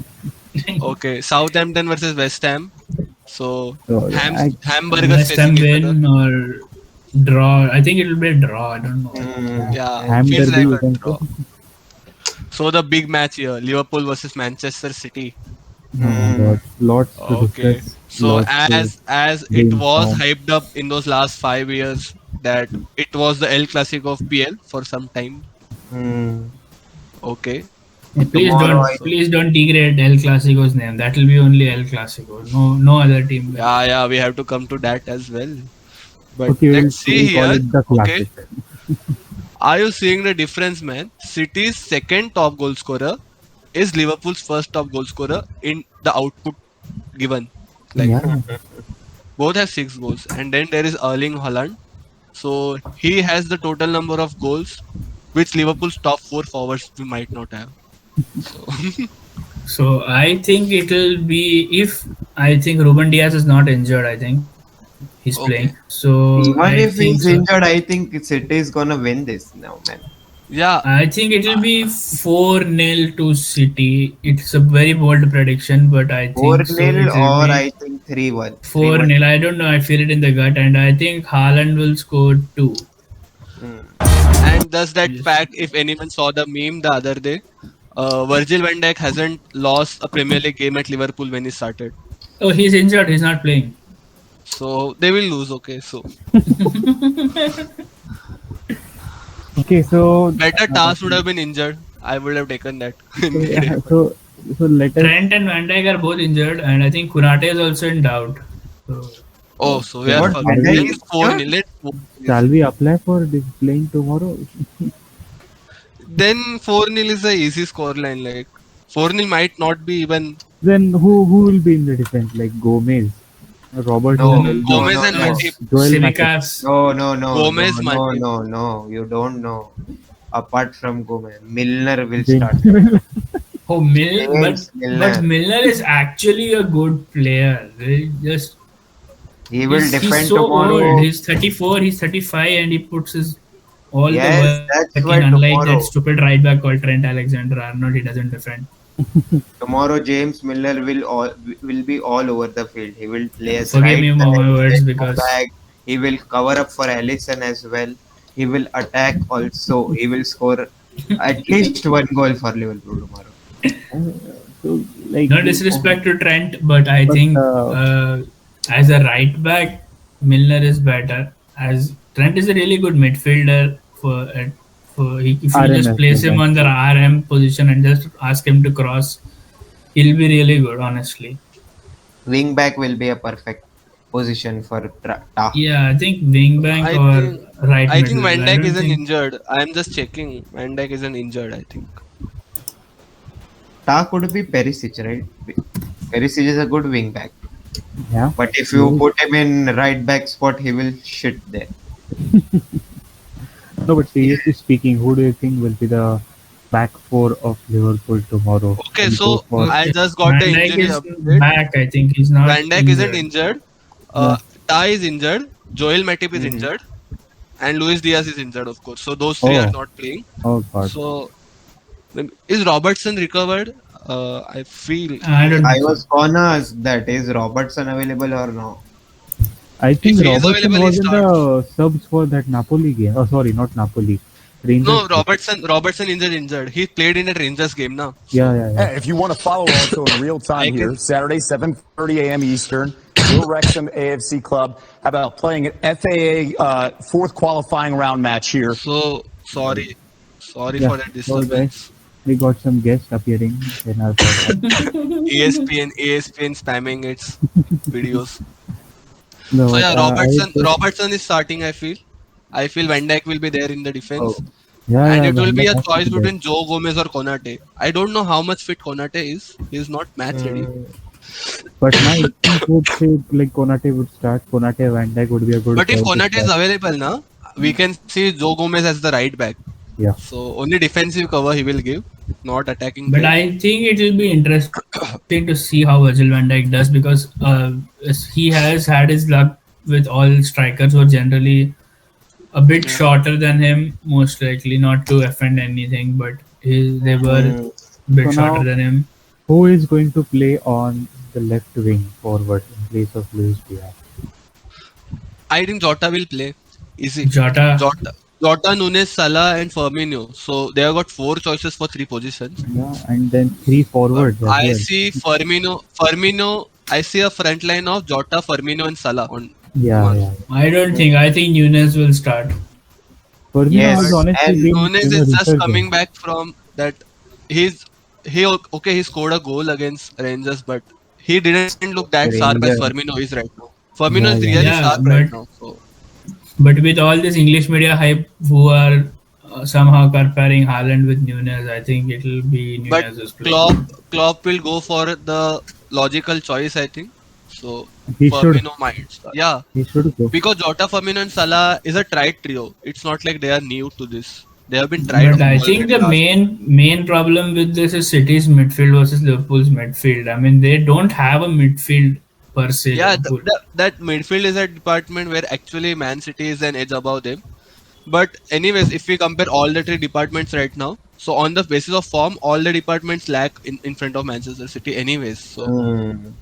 Okay, Southampton versus West Ham. So
So
Ham
I
Hamburgers
West Ham
facing each other.
win or Draw. I think it will be a draw. I don't know.
Hmm.
Yeah,
I
Ham
think
feels
Derby,
like
you
a
can say.
draw. So the big match here, Liverpool versus Manchester City.
Oh my
hmm.
God, lots to
Okay.
discuss,
So
lots to
as it was
brainstorm.
hyped up in those last 5 years that it was the El Clasico of PL for some time.
Hmm.
Okay.
Hey,
Tomorrow, I
So
please don't degrade El Clasico's name. That will be only El Clasico. No other team will.
yeah, we have to come to that as well. But
Okay,
let's see
we'll call
here.
it the
Okay.
classic.
Are you seeing the difference, man? City's second top goal scorer is Liverpool's first top goal scorer in the output given. Like
Yeah,
both have 6 goals. And then there is Erling Haaland. So he has the total number of goals which Liverpool's top four forwards we might not have. So
So I think it will be if I think Ruben Diaz is not injured. I think he's playing.
okay.
So I
even if
think
he's
so.
injured, I think City is gonna win this now, man.
Yeah.
I think it will
uh,
be 4-0 to City. It's a very bold prediction, but I
Four
think so.
nil
It will
or
be
I think 3-1. 3-1.
4-0. I don't know. I feel it in the gut, and I think Haaland will score two.
Hmm.
and does that
Yes.
fact if anyone saw the meme the other day, Virgil van Dijk hasn't lost a Premier League game at Liverpool when he started.
Oh, he's injured. He's not playing.
So they will lose, okay. So
okay, so
better
uh,
task would have been injured. I would have taken that
so
any day. But
let us.
Trent and Van Dijk are both injured, and I think Kunate is also in doubt. So
oh, so we are
What?
Can,
fucked.
are
Van
Then
Dijk
we?
is
4
injured?
nil. Let's 4
Shall we apply for this playing tomorrow?
Then 4 nil is a easy score line. Like 4 nil might not be even.
Then who will be in the defense? Like Gomez, Robertson
No,
will
no,
be
Gomez
no,
and
no.
Matip.
Joel Matip.
Simicas.
No, no, no, no,
Gomez,
no,
Matip.
no, no. You don't know. Apart from Gomez, Milner will
James.
start.
Oh,
James
but
Milner.
Milner is actually a good player. He just
He will
he's
defend
so old.
tomorrow.
He's 34. He's 35, and he puts his all the
Yes,
work in.
that's why
Unlike that stupid
tomorrow.
right back called Trent Alexander-Arnold, he doesn't defend.
Tomorrow, James Milner will be all over the field. He will play as
Forgive
right
me for
back,
my words
centre
because
back. He will cover up for Allison as well. He will attack also. He will score at least one goal for Liverpool tomorrow.
So like,
no disrespect to Trent, but I
but
think as a right back, Milner is better. As Trent is a really good midfielder if you just
RMS
place
like
him
that.
on the RM position and just ask him to cross, he'll be really good. Honestly,
Wing back will be a perfect position for Ta.
yeah, I think wing bank
I
or
think
right
I think
middle.
Van
I
Dijk
don't
isn't
think.
injured. I'm just checking. Van Dijk isn't injured. I think.
Ta could be Perisic, right? Perisic is a good wing back.
Yeah.
But if you
No,
put him in right back spot, he will shit there.
no, but seriously speaking, who do you think will be the back four of Liverpool tomorrow?
Okay,
I'll go
so
for.
I just got the
Van Dijk
injury
is
update.
back. I think he's not
Van Dijk isn't
injured.
injured.
Yeah.
Ta is injured. Joel Matip is
Hmm.
injured, and Luis Diaz is injured, of course. So those three are
Oh,
not playing.
oh God.
So is Robertson recovered? I feel
I don't
I
think so.
was gonna ask that is Robertson available or no?
I
if
think
he is
Robertson
available, he
was in
starts.
the subs for that Napoli game. Oh, sorry, not Napoli. Rangers
No,
game.
Robertson injured. He played in that Rangers game now.
Yeah,
So
yeah, yeah.
Hey, if you want to follow also in real time
I
here,
can.
Saturday, 7:30 a.m. Eastern, Will Wrexham AFC Club. How about playing an FAA fourth qualifying round match here?
So sorry
Yeah.
for that
So guys,
disturbance.
we got some guests appearing in our podcast.
ESPN spamming its videos. So
No,
yeah,
I just
Robertson is starting. I feel Van Dijk will be there in the
Oh,
defense,
yeah,
and
yeah.
it will
Van
be
Dijk
a
has to
choice
be there.
between Joe Gomez or Konate. I don't know how much fit Konate is. He is not match ready.
mm,
But my instinct would say like Konate would start. Konate Van Dijk would be a good
But if
choice to
Konate is
start.
available now, we can see Joe Gomez as the right back.
Yeah.
So only defensive cover he will give, not attacking
But
play.
I think it will be interesting to see how Virgil van Dijk does because he has had his luck with all strikers who are generally a bit
Yeah.
shorter than him, most likely not to offend anything, but they were
mm.
a bit
So
shorter
now,
than him.
who is going to play on the left wing forward in place of Luis Diaz?
I think Jota will play. Easy.
Jota.
Jota, Nunes, Salah, and Firmino. So they have got four choices for three positions.
Yeah, and then three
But
forwards as
I
well.
see Firmino. I see a front line of Jota, Firmino, and Salah on
Yeah,
tomorrow.
yeah.
I don't think. I think Nunes will start.
Firmino
But
has
Yes,
honestly
and
been,
Nunes is just
resurgent.
coming back from that. He's okay. He scored a goal against Rangers, but he didn't look that sharp as
Ranger.
Firmino is right now. Firmino is
Yeah, yeah,
really
yeah.
sharp
Yeah,
right now. So,
but with all this English media hype, who are somehow comparing Haaland with Nunes, I think it'll be
but
Nunes is playing.
Klopp will go for the logical choice, I think. So
He should.
Firmino might start. Yeah,
He should go.
because Jota, Firmino, and Salah is a tried trio. It's not like they are new to this. They have been tried
But I think
already
the
last year.
main problem with this is City's midfield versus Liverpool's midfield. I mean, they don't have a midfield per se.
Yeah,
Liverpool.
that midfield is a department where actually Man City is an edge above them. But anyways, if we compare all the three departments right now, so on the basis of form, all the departments lack in front of Manchester City anyways. So
Hmm.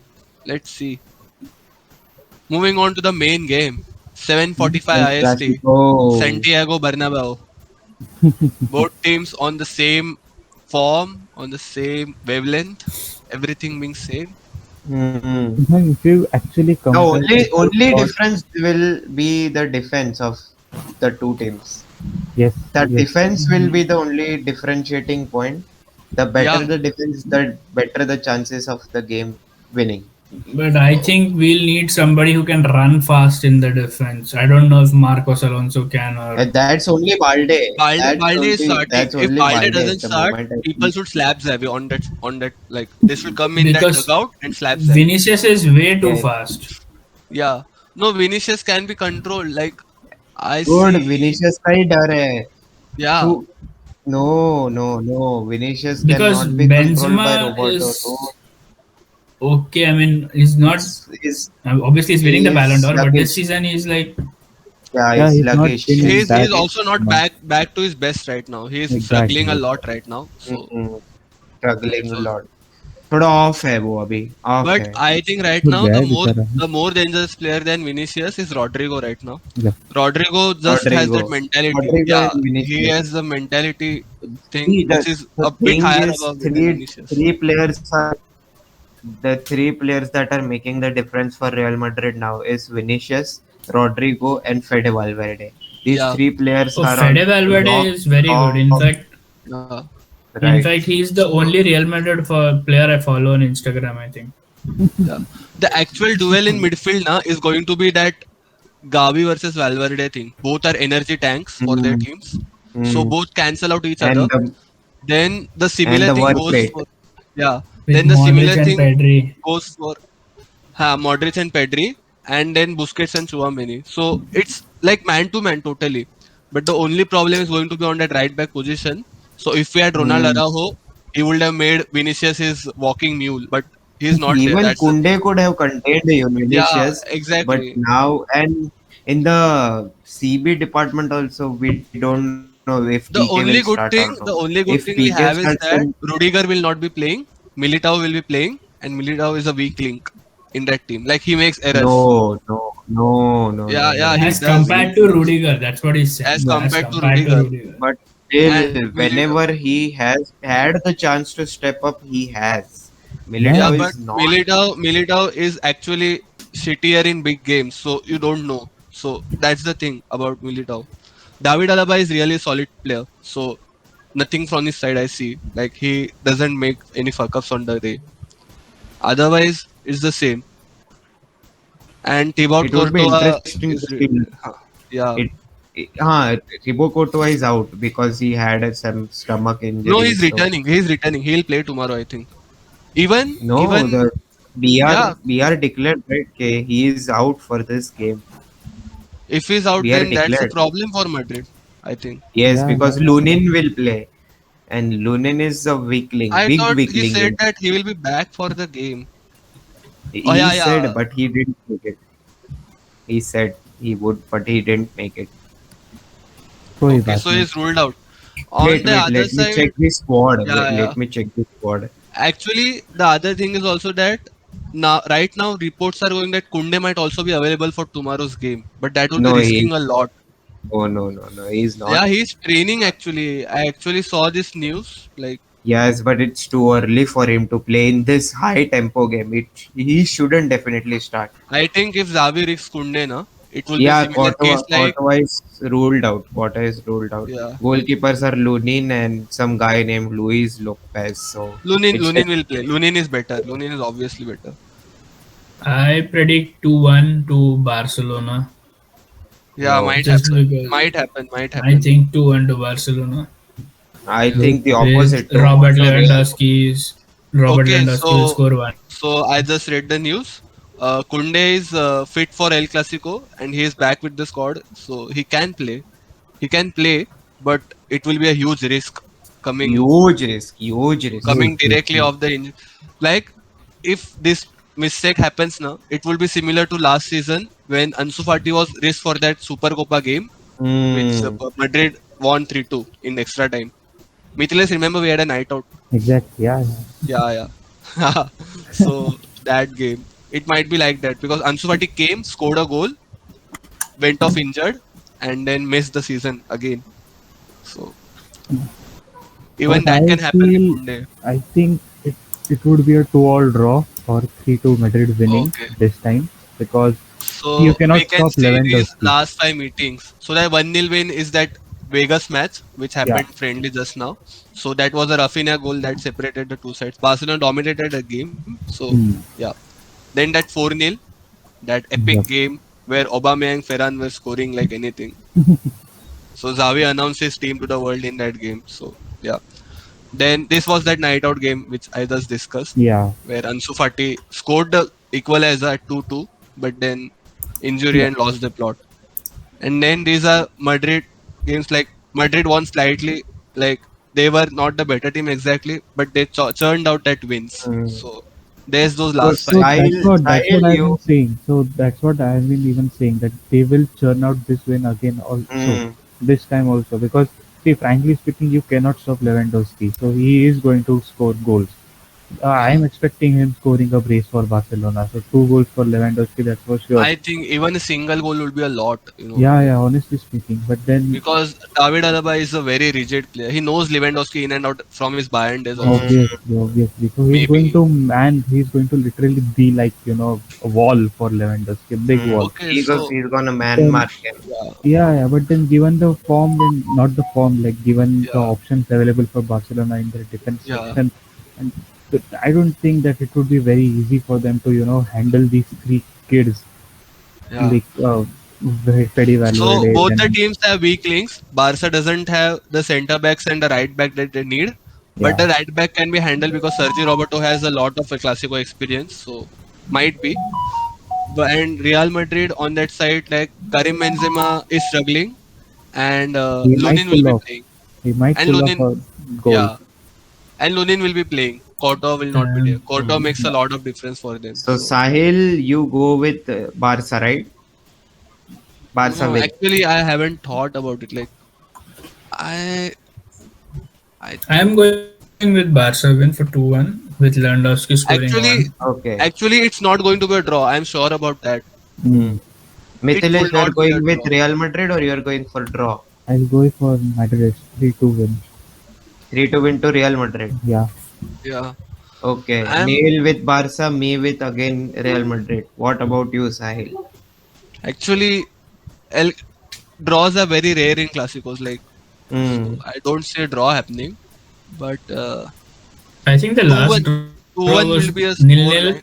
let's see. Moving on to the main game. 7:45
El
IST.
Clasico.
Santiago Bernabeu. Both teams on the same form, on the same wavelength, everything being same.
Hmm.
If you actually
The
compare the
only
shot,
difference will be the defense of the two teams.
yes,
The
yes,
defense will be the only differentiating point. The better
Yeah,
the defense, the better the chances of the game winning.
But I think we'll need somebody who can run fast in the defense. I don't know if Marcos Alonso can or.
And that's only Balde.
Balde is starting.
That's
If
only
Balde
Balde
doesn't
at the
start,
moment. I
people
think.
should slap Xavi on that like they should come in that
Because
dugout and slap Xavi.
Vinicius is way too
Yeah.
fast.
Yeah. No, Vinicius can be controlled. Like I
Good,
see.
Vinicius का ही डर है.
Yeah.
Who? No, no, no. Vinicius
Because
cannot be controlled by
Benzema
Roberto.
is
No,
okay. I mean, he's not.
is
Obviously, he's winning
he
the Ballon
is
d'Or, but this
sluggish.
season he's like.
Yeah,
yeah,
he's
he's not
sluggish.
in his
He's
back.
also not
No,
back to his best right now. He's struggling a
exactly.
lot right now. So
Mm-mm. Struggling
that's
a
all.
lot. थोड़ा of है वो अभी of
But
है.
I think right
Good
now
guy, बेचारा.
the more dangerous player than Vinicius is Rodrigo right now.
Yeah.
Rodrigo just has that
Rodrigo.
mentality.
Rodrigo
Yeah,
and
he
Vinicius.
has the mentality thing
See,
which is
the
a bit
thing
higher
is
above than Vinicius.
the three players that are making the difference for Real Madrid now is Vinicius, Rodrigo, and Fede Valverde. These
Yeah,
three players
Oh,
are
Fede
on
Valverde
rock
is very good.
top,
yeah.
right?
He's the
So
only Real Madrid player I follow on Instagram. I think.
yeah, the actual duel in midfield now is going to be that Gavi versus Valverde thing. Both are energy tanks for their
Mm,
teams, so
mm.
both cancel out each other.
And the
Then the
and
similar
the
thing
work
goes
rate.
for yeah.
With
Then the
Modric
similar
and
thing
Pedri.
goes for Modric and Pedri, and then Busquets and Chouameni. So it's like man to man totally. But the only problem is going to be on that right back position. So if we had Ronald
Mm.
Araujo, he would have made Vinicius his walking mule, but he's not there.
Even
That's the thing.
Kunde could have contained
Yeah,
Vinicius, but
exactly.
now and in the CB department also we don't know if PK will start or no.
The
If
only good
PK
thing we
starts,
have is
then
that Rudiger will not be playing. Militao will be playing, and Militao is a weak link in that team. Like he makes errors.
no.
Yeah, he
As
does.
compared to Rudiger, that's what he's saying.
As
As
compared to
compared to
Rudiger
Rudiger.
But
and
still,
Militao.
whenever he has had the chance to step up, he has.
Yeah,
Militao
but
is not.
Militao is actually shittier in big games, so you don't know. So that's the thing about Militao. David Alaba is really a solid player, so nothing from his side I see. Like he doesn't make any fuck ups on the day. Otherwise, it's the same. And Thibaut
It would be
Courtois
interesting to
is
see.
yeah.
Thibaut Courtois is out because he had some stomach
No,
injury.
he's
So
returning. He's returning. He'll play tomorrow, I think. Even
no, the BR
yeah.
BR declared right. Okay, he is out for this game.
If he's out,
BR
then that's a
declared.
problem for Madrid, I think.
Yes,
Yeah,
because Lunin will play, and Lunin is a weakling,
I
big
thought he
weakling.
said that he will be back for the game. Oh
He
yeah,
said,
yeah.
but he didn't make it. He said he would, but he didn't make it.
कोई
Okay,
बात
so
नहीं.
he's ruled out. On the other
Let me
side,
check the squad.
yeah.
Let me check the squad.
Actually, the other thing is also that now, right now, reports are going that Kunde might also be available for tomorrow's game, but that would be
No,
risking a lot.
Oh no, no, no, he's not.
Yeah, he's training actually. I actually saw this news. Like,
Yes, but it's too early for him to play in this high tempo game. He shouldn't definitely start.
I think if Xavi risks Kunde, na, it will be
Yeah,
similar case like,
Courtois is ruled out. Courtois is ruled out.
yeah,
Goalkeepers are Lunin and some guy named Luis Lopez. So it's
Lunin will play. Lunin is better. Lunin is obviously better.
I predict 2-1 to Barcelona.
Yeah,
no.
might
Just
happen.
because
Might happen. Might
I
happen.
think 2-1 to Barcelona.
I
Good.
think the
With
opposite. Two
Robert
goals of
Okay.
Real.
Okay.
Lewandowski will score one.
So I just read the news. Kunde is fit for El Clasico and he is back with the squad. So he can play. He can play, but it will be a huge risk coming
Huge risk. Huge risk.
Huge,
coming
huge,
directly
huge.
off the injury. Like if this mistake happens now, it will be similar to last season when Ansu Fati was risked for that Super Copa game, which
Hmm.
Madrid won 3-2 in extra time. Mithilesh, remember we had a night out.
Exactly. Yeah, yeah.
Yeah, yeah. So that game, it might be like that because Ansu Fati came, scored a goal, went off injured, and then missed the season again. So even
But
that
I
can happen with
feel,
Kunde.
I think it would be a 2-all draw or 3-2 Madrid winning
Okay.
this time because you
So
cannot
we can
stop
see these
Lewandowski.
last five meetings. So that 1-0 win is that Vegas match, which
Yeah.
happened friendly just now. So that was a Rafinha goal that separated the two sides. Barcelona dominated the game. So
Hmm.
yeah. Then that 4-0, that epic
Yep.
game where Aubameyang, Ferran were scoring like anything. So Xavi announced his team to the world in that game. So yeah. Then this was that night out game which I just discussed,
Yeah.
where Ansu Fati scored the equalizer at 2-2, but then injury
Yeah.
and lost the plot. And then these are Madrid games, like Madrid won slightly, like they were not the better team exactly, but they churned out that wins.
Hmm.
So there's those
So
last
So
five games.
that's what
Sahil,
I've been
you.
saying. So that's what I've been even saying that they will churn out this win again also
Hmm.
this time also because see frankly speaking you cannot stop Lewandowski. So he is going to score goals. I
Yeah.
am expecting him scoring a brace for Barcelona. So 2 goals for Lewandowski, that's for sure.
I think even a single goal would be a lot.
Yeah, yeah. Honestly speaking, but then
Because David Alaba is a very rigid player. He knows Lewandowski in and out from his Bayern days also. So
Hmm.
obviously, so he's going
maybe.
to man. He's going to literally be like a wall for Lewandowski, a big
Hmm.
wall.
Okay, so
He's gonna man
Then
mark him.
yeah,
yeah, yeah. But then given the form, then not the form, like given the
yeah,
options available for Barcelona in their defense
yeah,
section, and I don't think that it would be very easy for them to handle these three kids
yeah.
like Fede
So
Valverde.
both the
Then
teams have weak links. Barca doesn't have the centre backs and the right back that they need, but
yeah,
the right back can be handled because Sergio Roberto has a lot of Clasico experience. So might be. And Real Madrid on that side, like Karim Benzema is struggling, and
he might
Lunin will
pull
be
off.
playing.
He might
And
pull off
Lunin,
a goal.
yeah, and Lunin will be playing. Courtois will not be there.
And
Courtois makes a
Yeah.
lot of difference for them.
So
So
Sahil, you go with Barca, right? Barca
no,
win.
actually, I haven't thought about it. Like I, I
I'm
think
going with Barca win for 2-1 with Lewandowski scoring one.
actually,
Okay.
actually, it's not going to be a draw. I'm sure about that.
Hmm.
Mm.
It will
Mithilesh, you are
not be a
going with
draw.
Real Madrid or you are going for draw?
I'll go for Madrid 3-2 win.
3 to win to Real Madrid.
Yeah.
Yeah,
Okay.
I'm
Neil with Barca, me with again Real Madrid. What about you, Sahil?
actually El, draws are very rare in Clásicos. Like so,
Hmm.
I don't see a draw happening. But
I think the
two
last
one,
draw was
2-1 will be a
nil
score
nil.
line.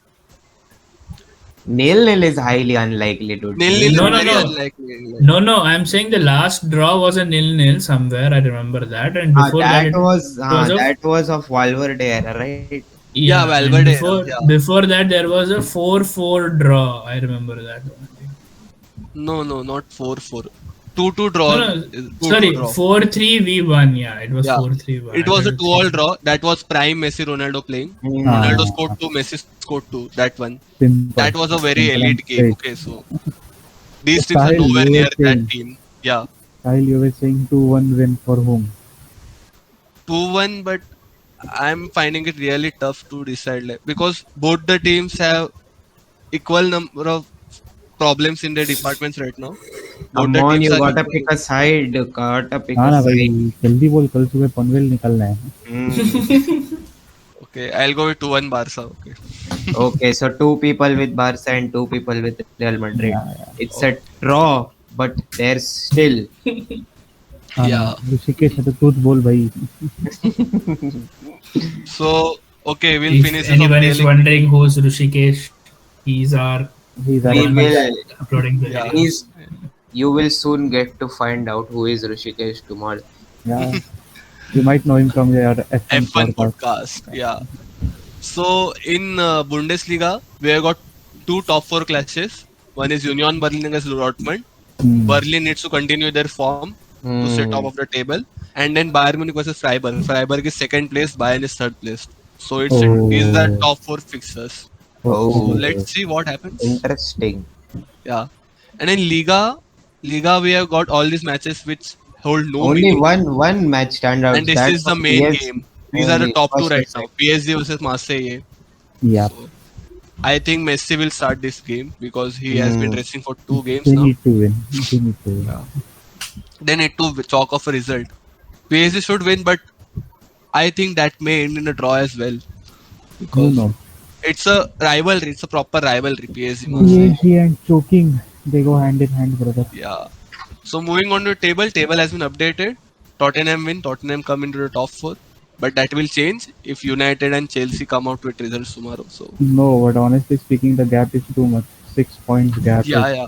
Nil is highly unlikely, dude.
Nil
Nil
nil is
No, no,
nil.
very
no.
unlikely. Like,
No, no. I'm saying the last draw was a nil-nil somewhere. I remember that, and before that it was a
That was of Valverde era, right?
yeah,
yeah,
and
Valverde era. Yeah.
before that there was a 4-4 draw. I remember that only.
No, no, not 4-4. 2-2
No,
draw.
no.
2-2
Sorry,
draw.
4-3 we won. Yeah, it was
Yeah.
4-3 won.
It
I
was
thought
a
it's
2-all
4-3.
draw. That was prime Messi Ronaldo playing. Ronaldo
Ah,
scored 2, Messi scored 2. That one.
simple.
That was a very
Simple and
elite game.
straight.
Okay, so these teams are
Sahil,
nowhere
you
near
were
that
saying.
team. Yeah.
Sahil, you were saying 2-1 win for whom?
2-1, but I'm finding it really tough to decide like, because both the teams have equal number of problems in their departments right now.
Come
Both the
on,
teams
you
are
gotta
equal.
pick a side. Gotta pick
हाँ
a
ना भाई,
side.
जल्दी बोल, कल सुबह पनवेल निकलना है.
Hmm.
Okay, I'll go with 2-1 Barca. Okay.
Okay, so two people with Barca and two people with Real Madrid.
Yeah.
It's a
Oh,
draw, but there's still.
हाँ ना,
yeah.
ऋषिकेश है तो तू बोल भाई.
So, okay, we'll
If
finish this off
anyone is
really
wondering who's Rushikesh, he's our
He's
the
our
We
one
will.
uploading the
yeah.
videos.
He's. You will soon get to find out who is Rishikesh tomorrow.
yeah. You might know him from your F1
F1
podcast.
podcast. Yeah. So in Bundesliga, we have got two top four clashes. One is Union Berlin against Dortmund.
Hmm.
Berlin needs to continue their form to sit top
Hmm.
of the table. And then Bayern Munich versus Freiburg. Freiburg is second place, Bayern is third place. So these are
Oh,
top four fixers. So
Oh,
okay.
let's see what happens.
interesting.
Yeah. And in Liga we have got all these matches which hold no
Only
meaning.
one match
And
standouts.
this
That
is the
was
main
PS
game. These are the
only
top two
first or
right now.
second.
PSG versus Marseille.
Yeah.
So I think Messi will start this game because he has been
Hmm.
resting for 2 games
They
now.
need to win. They need to win.
Yeah. They need to chalk off a result. PSG should win, but I think that may end in a draw as well
Who
because
knows?
it's a rivalry. It's a proper rivalry. PSG
Hmm.
Marseille.
PSG and choking, they go hand in hand, brother.
Yeah. So moving on to table. Table has been updated. Tottenham win. Tottenham come into the top four, but that will change if United and Chelsea come out with results tomorrow. So
No, but honestly speaking, the gap is too much. 6 points gap is.
yeah, yeah,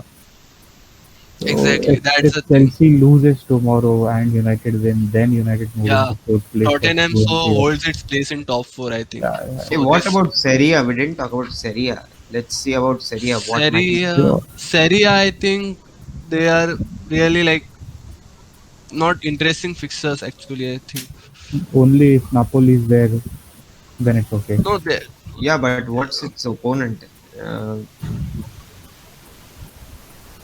So
exactly. That's
if
the thing.
Chelsea loses tomorrow and United win, then United move
Yeah.
into fourth place of
Tottenham so
going playoff.
holds its place in top four, I think.
Yeah, yeah.
Hey,
So
what
this
about Serie A? We didn't talk about Serie A. Let's see about Serie A. What matches?
Sure.
Serie A, I think they are really like not interesting fixtures actually. I think
Only if Napoli is there, then it's okay.
no, they
Yeah, but what's its opponent? Uh,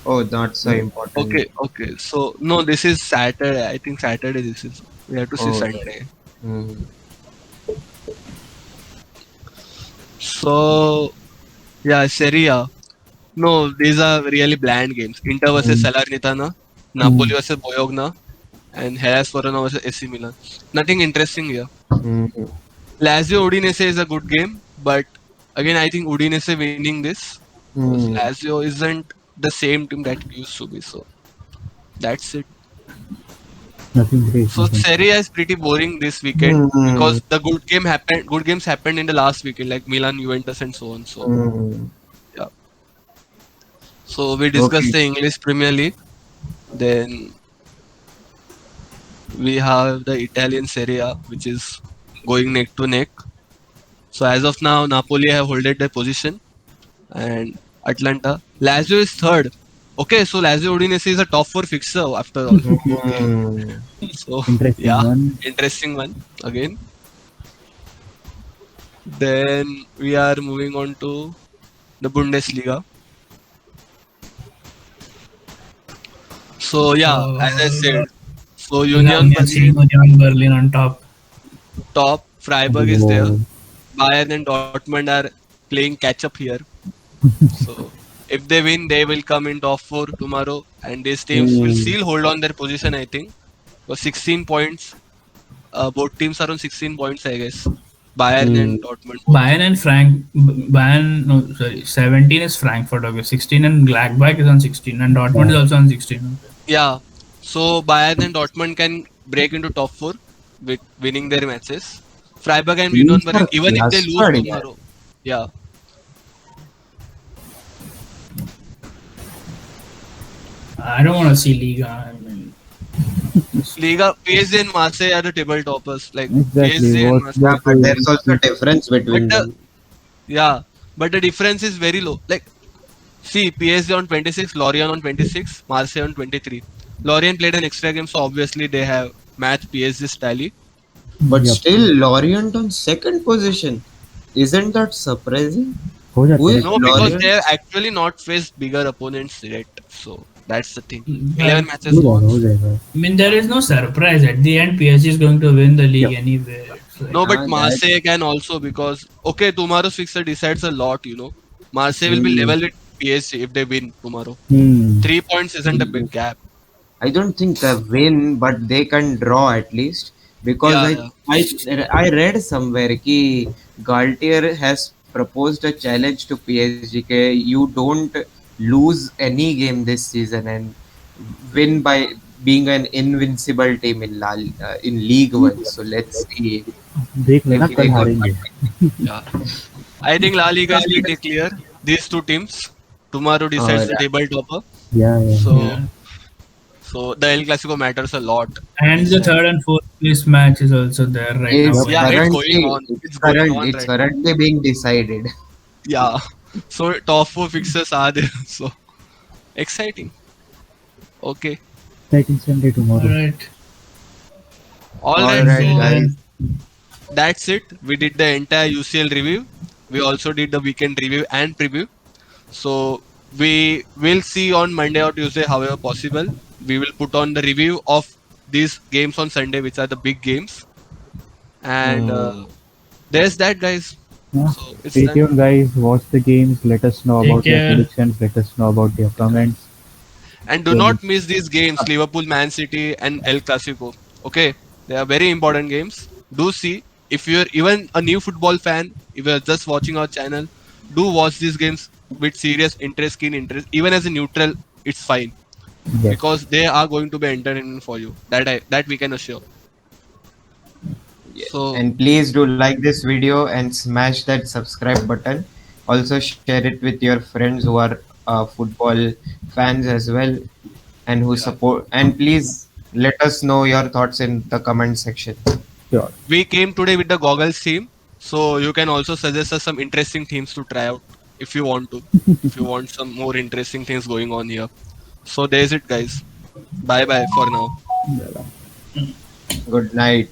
oh, not so important.
okay, okay. So no, this is Saturday. I think Saturday. This is we have to see
Oh, right.
Sunday.
Hmm.
So yeah, Serie A. No, these are really bland games. Inter versus
Mm.
Salernitana,
Mm.
Napoli versus Bologna, and Hellas Verona versus AC Milan. Nothing interesting here.
Hmm.
Lazio Udinese is a good game, but again, I think Udinese winning this because
Hmm.
Lazio isn't the same team that it used to be. So that's it.
Nothing great.
So
Nothing.
Serie A is pretty boring this weekend
Hmm.
because the good games happened in the last weekend, like Milan, Juventus, and so on. So
Hmm.
yeah. So we discussed
Okay.
the English Premier League. Then we have the Italian Serie A, which is going neck to neck. So as of now, Napoli have holded their position, and Atlanta. Lazio is third. Okay, so Lazio Udinese is a top four fixer after all.
Hmm.
So
Interesting
yeah,
one.
interesting one again. Then we are moving on to the Bundesliga. So yeah, as I said, so Union
Milan and
Berlin
Union Berlin on top.
top, Freiburg is there,
Whoa.
Bayern and Dortmund are playing catch up here. So if they win, they will come in top four tomorrow, and these teams will
Hmm.
still hold on their position. I think. So 16 points. Both teams are on 16 points, I guess. Bayern
Hmm.
and Dortmund both.
Bayern, no, sorry, 17 is Frankfurt, okay. 16 and Gladbach is on 16, and Dortmund is
Yeah.
also on 16.
Yeah. So Bayern and Dortmund can break into top four with winning their matches. Freiburg and Union
Teams
Berlin,
are
even if they lose
clustered here.
tomorrow, yeah.
I don't want to see Liga. I mean,
Liga, PSG and Marseille are the table toppers. Like
Exactly.
PSG and
What
Marseille.
Yeah,
what
but there's also a difference
But
between
the
them.
yeah, but the difference is very low. Like see, PSG on 26, Lorient on 26, Marseille on 23. Lorient played an extra game, so obviously they have matched PSG's tally.
But
Yep.
still, Lorient on second position. Isn't that surprising?
हो
Who
जाता है.
is
No, because they
Lorient?
have actually not faced bigger opponents yet. So that's the thing.
but
11 matches
हो
won.
जाएगा, हो जाएगा.
I mean, there is no surprise. At the end, PSG is going to win the league
Yep.
anyway. It's like,
No, but
Ah, that.
Marseille can also because okay, tomorrow's fixture decides a lot. Marseille will be
Hmm.
level with PSG if they win tomorrow.
Hmm.
3 points isn't a big gap.
I don't think they win, but they can draw at least because
Yeah,
I
yeah.
I I read somewhere कि Galtier has proposed a challenge to PSG कि you don't lose any game this season and win by being an invincible team in in League One. So let's see
देख लेना
if
कल
they could.
हारेंगे.
Yeah. I think La Liga is pretty clear. These two teams tomorrow decides the
Yeah.
table topper.
Yeah, yeah.
So
Yeah.
so the El Clasico matters a lot
And
this
the
time.
third and fourth place match is also there right now
Is
Yep.
Yeah,
going on.
it's going
currently
on. It's going on
it's
right now.
currently being decided.
Yeah. So top four fixes are there. So exciting. Okay.
Exciting Sunday
All
tomorrow.
right.
All
All
right.
right,
Okay
So
guys.
then.
that's it. We did the entire UCL review. We also did the weekend review and preview. So we will see on Monday or Tuesday, however possible. We will put on the review of these games on Sunday, which are the big games. And
Hmm.
there's that, guys.
Yeah.
So it's
Stay
done.
tuned, guys. Watch the games. Let us know
Take
about your
care.
predictions. Let us know about your comments.
And do
Really.
not miss these games, Liverpool, Man City, and El Clasico. Okay, they are very important games. Do see if you're even a new football fan, if you're just watching our channel, do watch these games with serious interest, keen interest. Even as a neutral, it's fine
Yes.
because they are going to be entertaining for you. That we can assure.
Yeah.
So
And please do like this video and smash that subscribe button. Also share it with your friends who are football fans as well and who
yeah,
support. And please let us know your thoughts in the comment section.
Sure.
we came today with the goggles theme, so you can also suggest us some interesting themes to try out if you want to. If you want some more interesting things going on here. So there's it, guys. Bye bye for now.
Bye-bye.
Good night.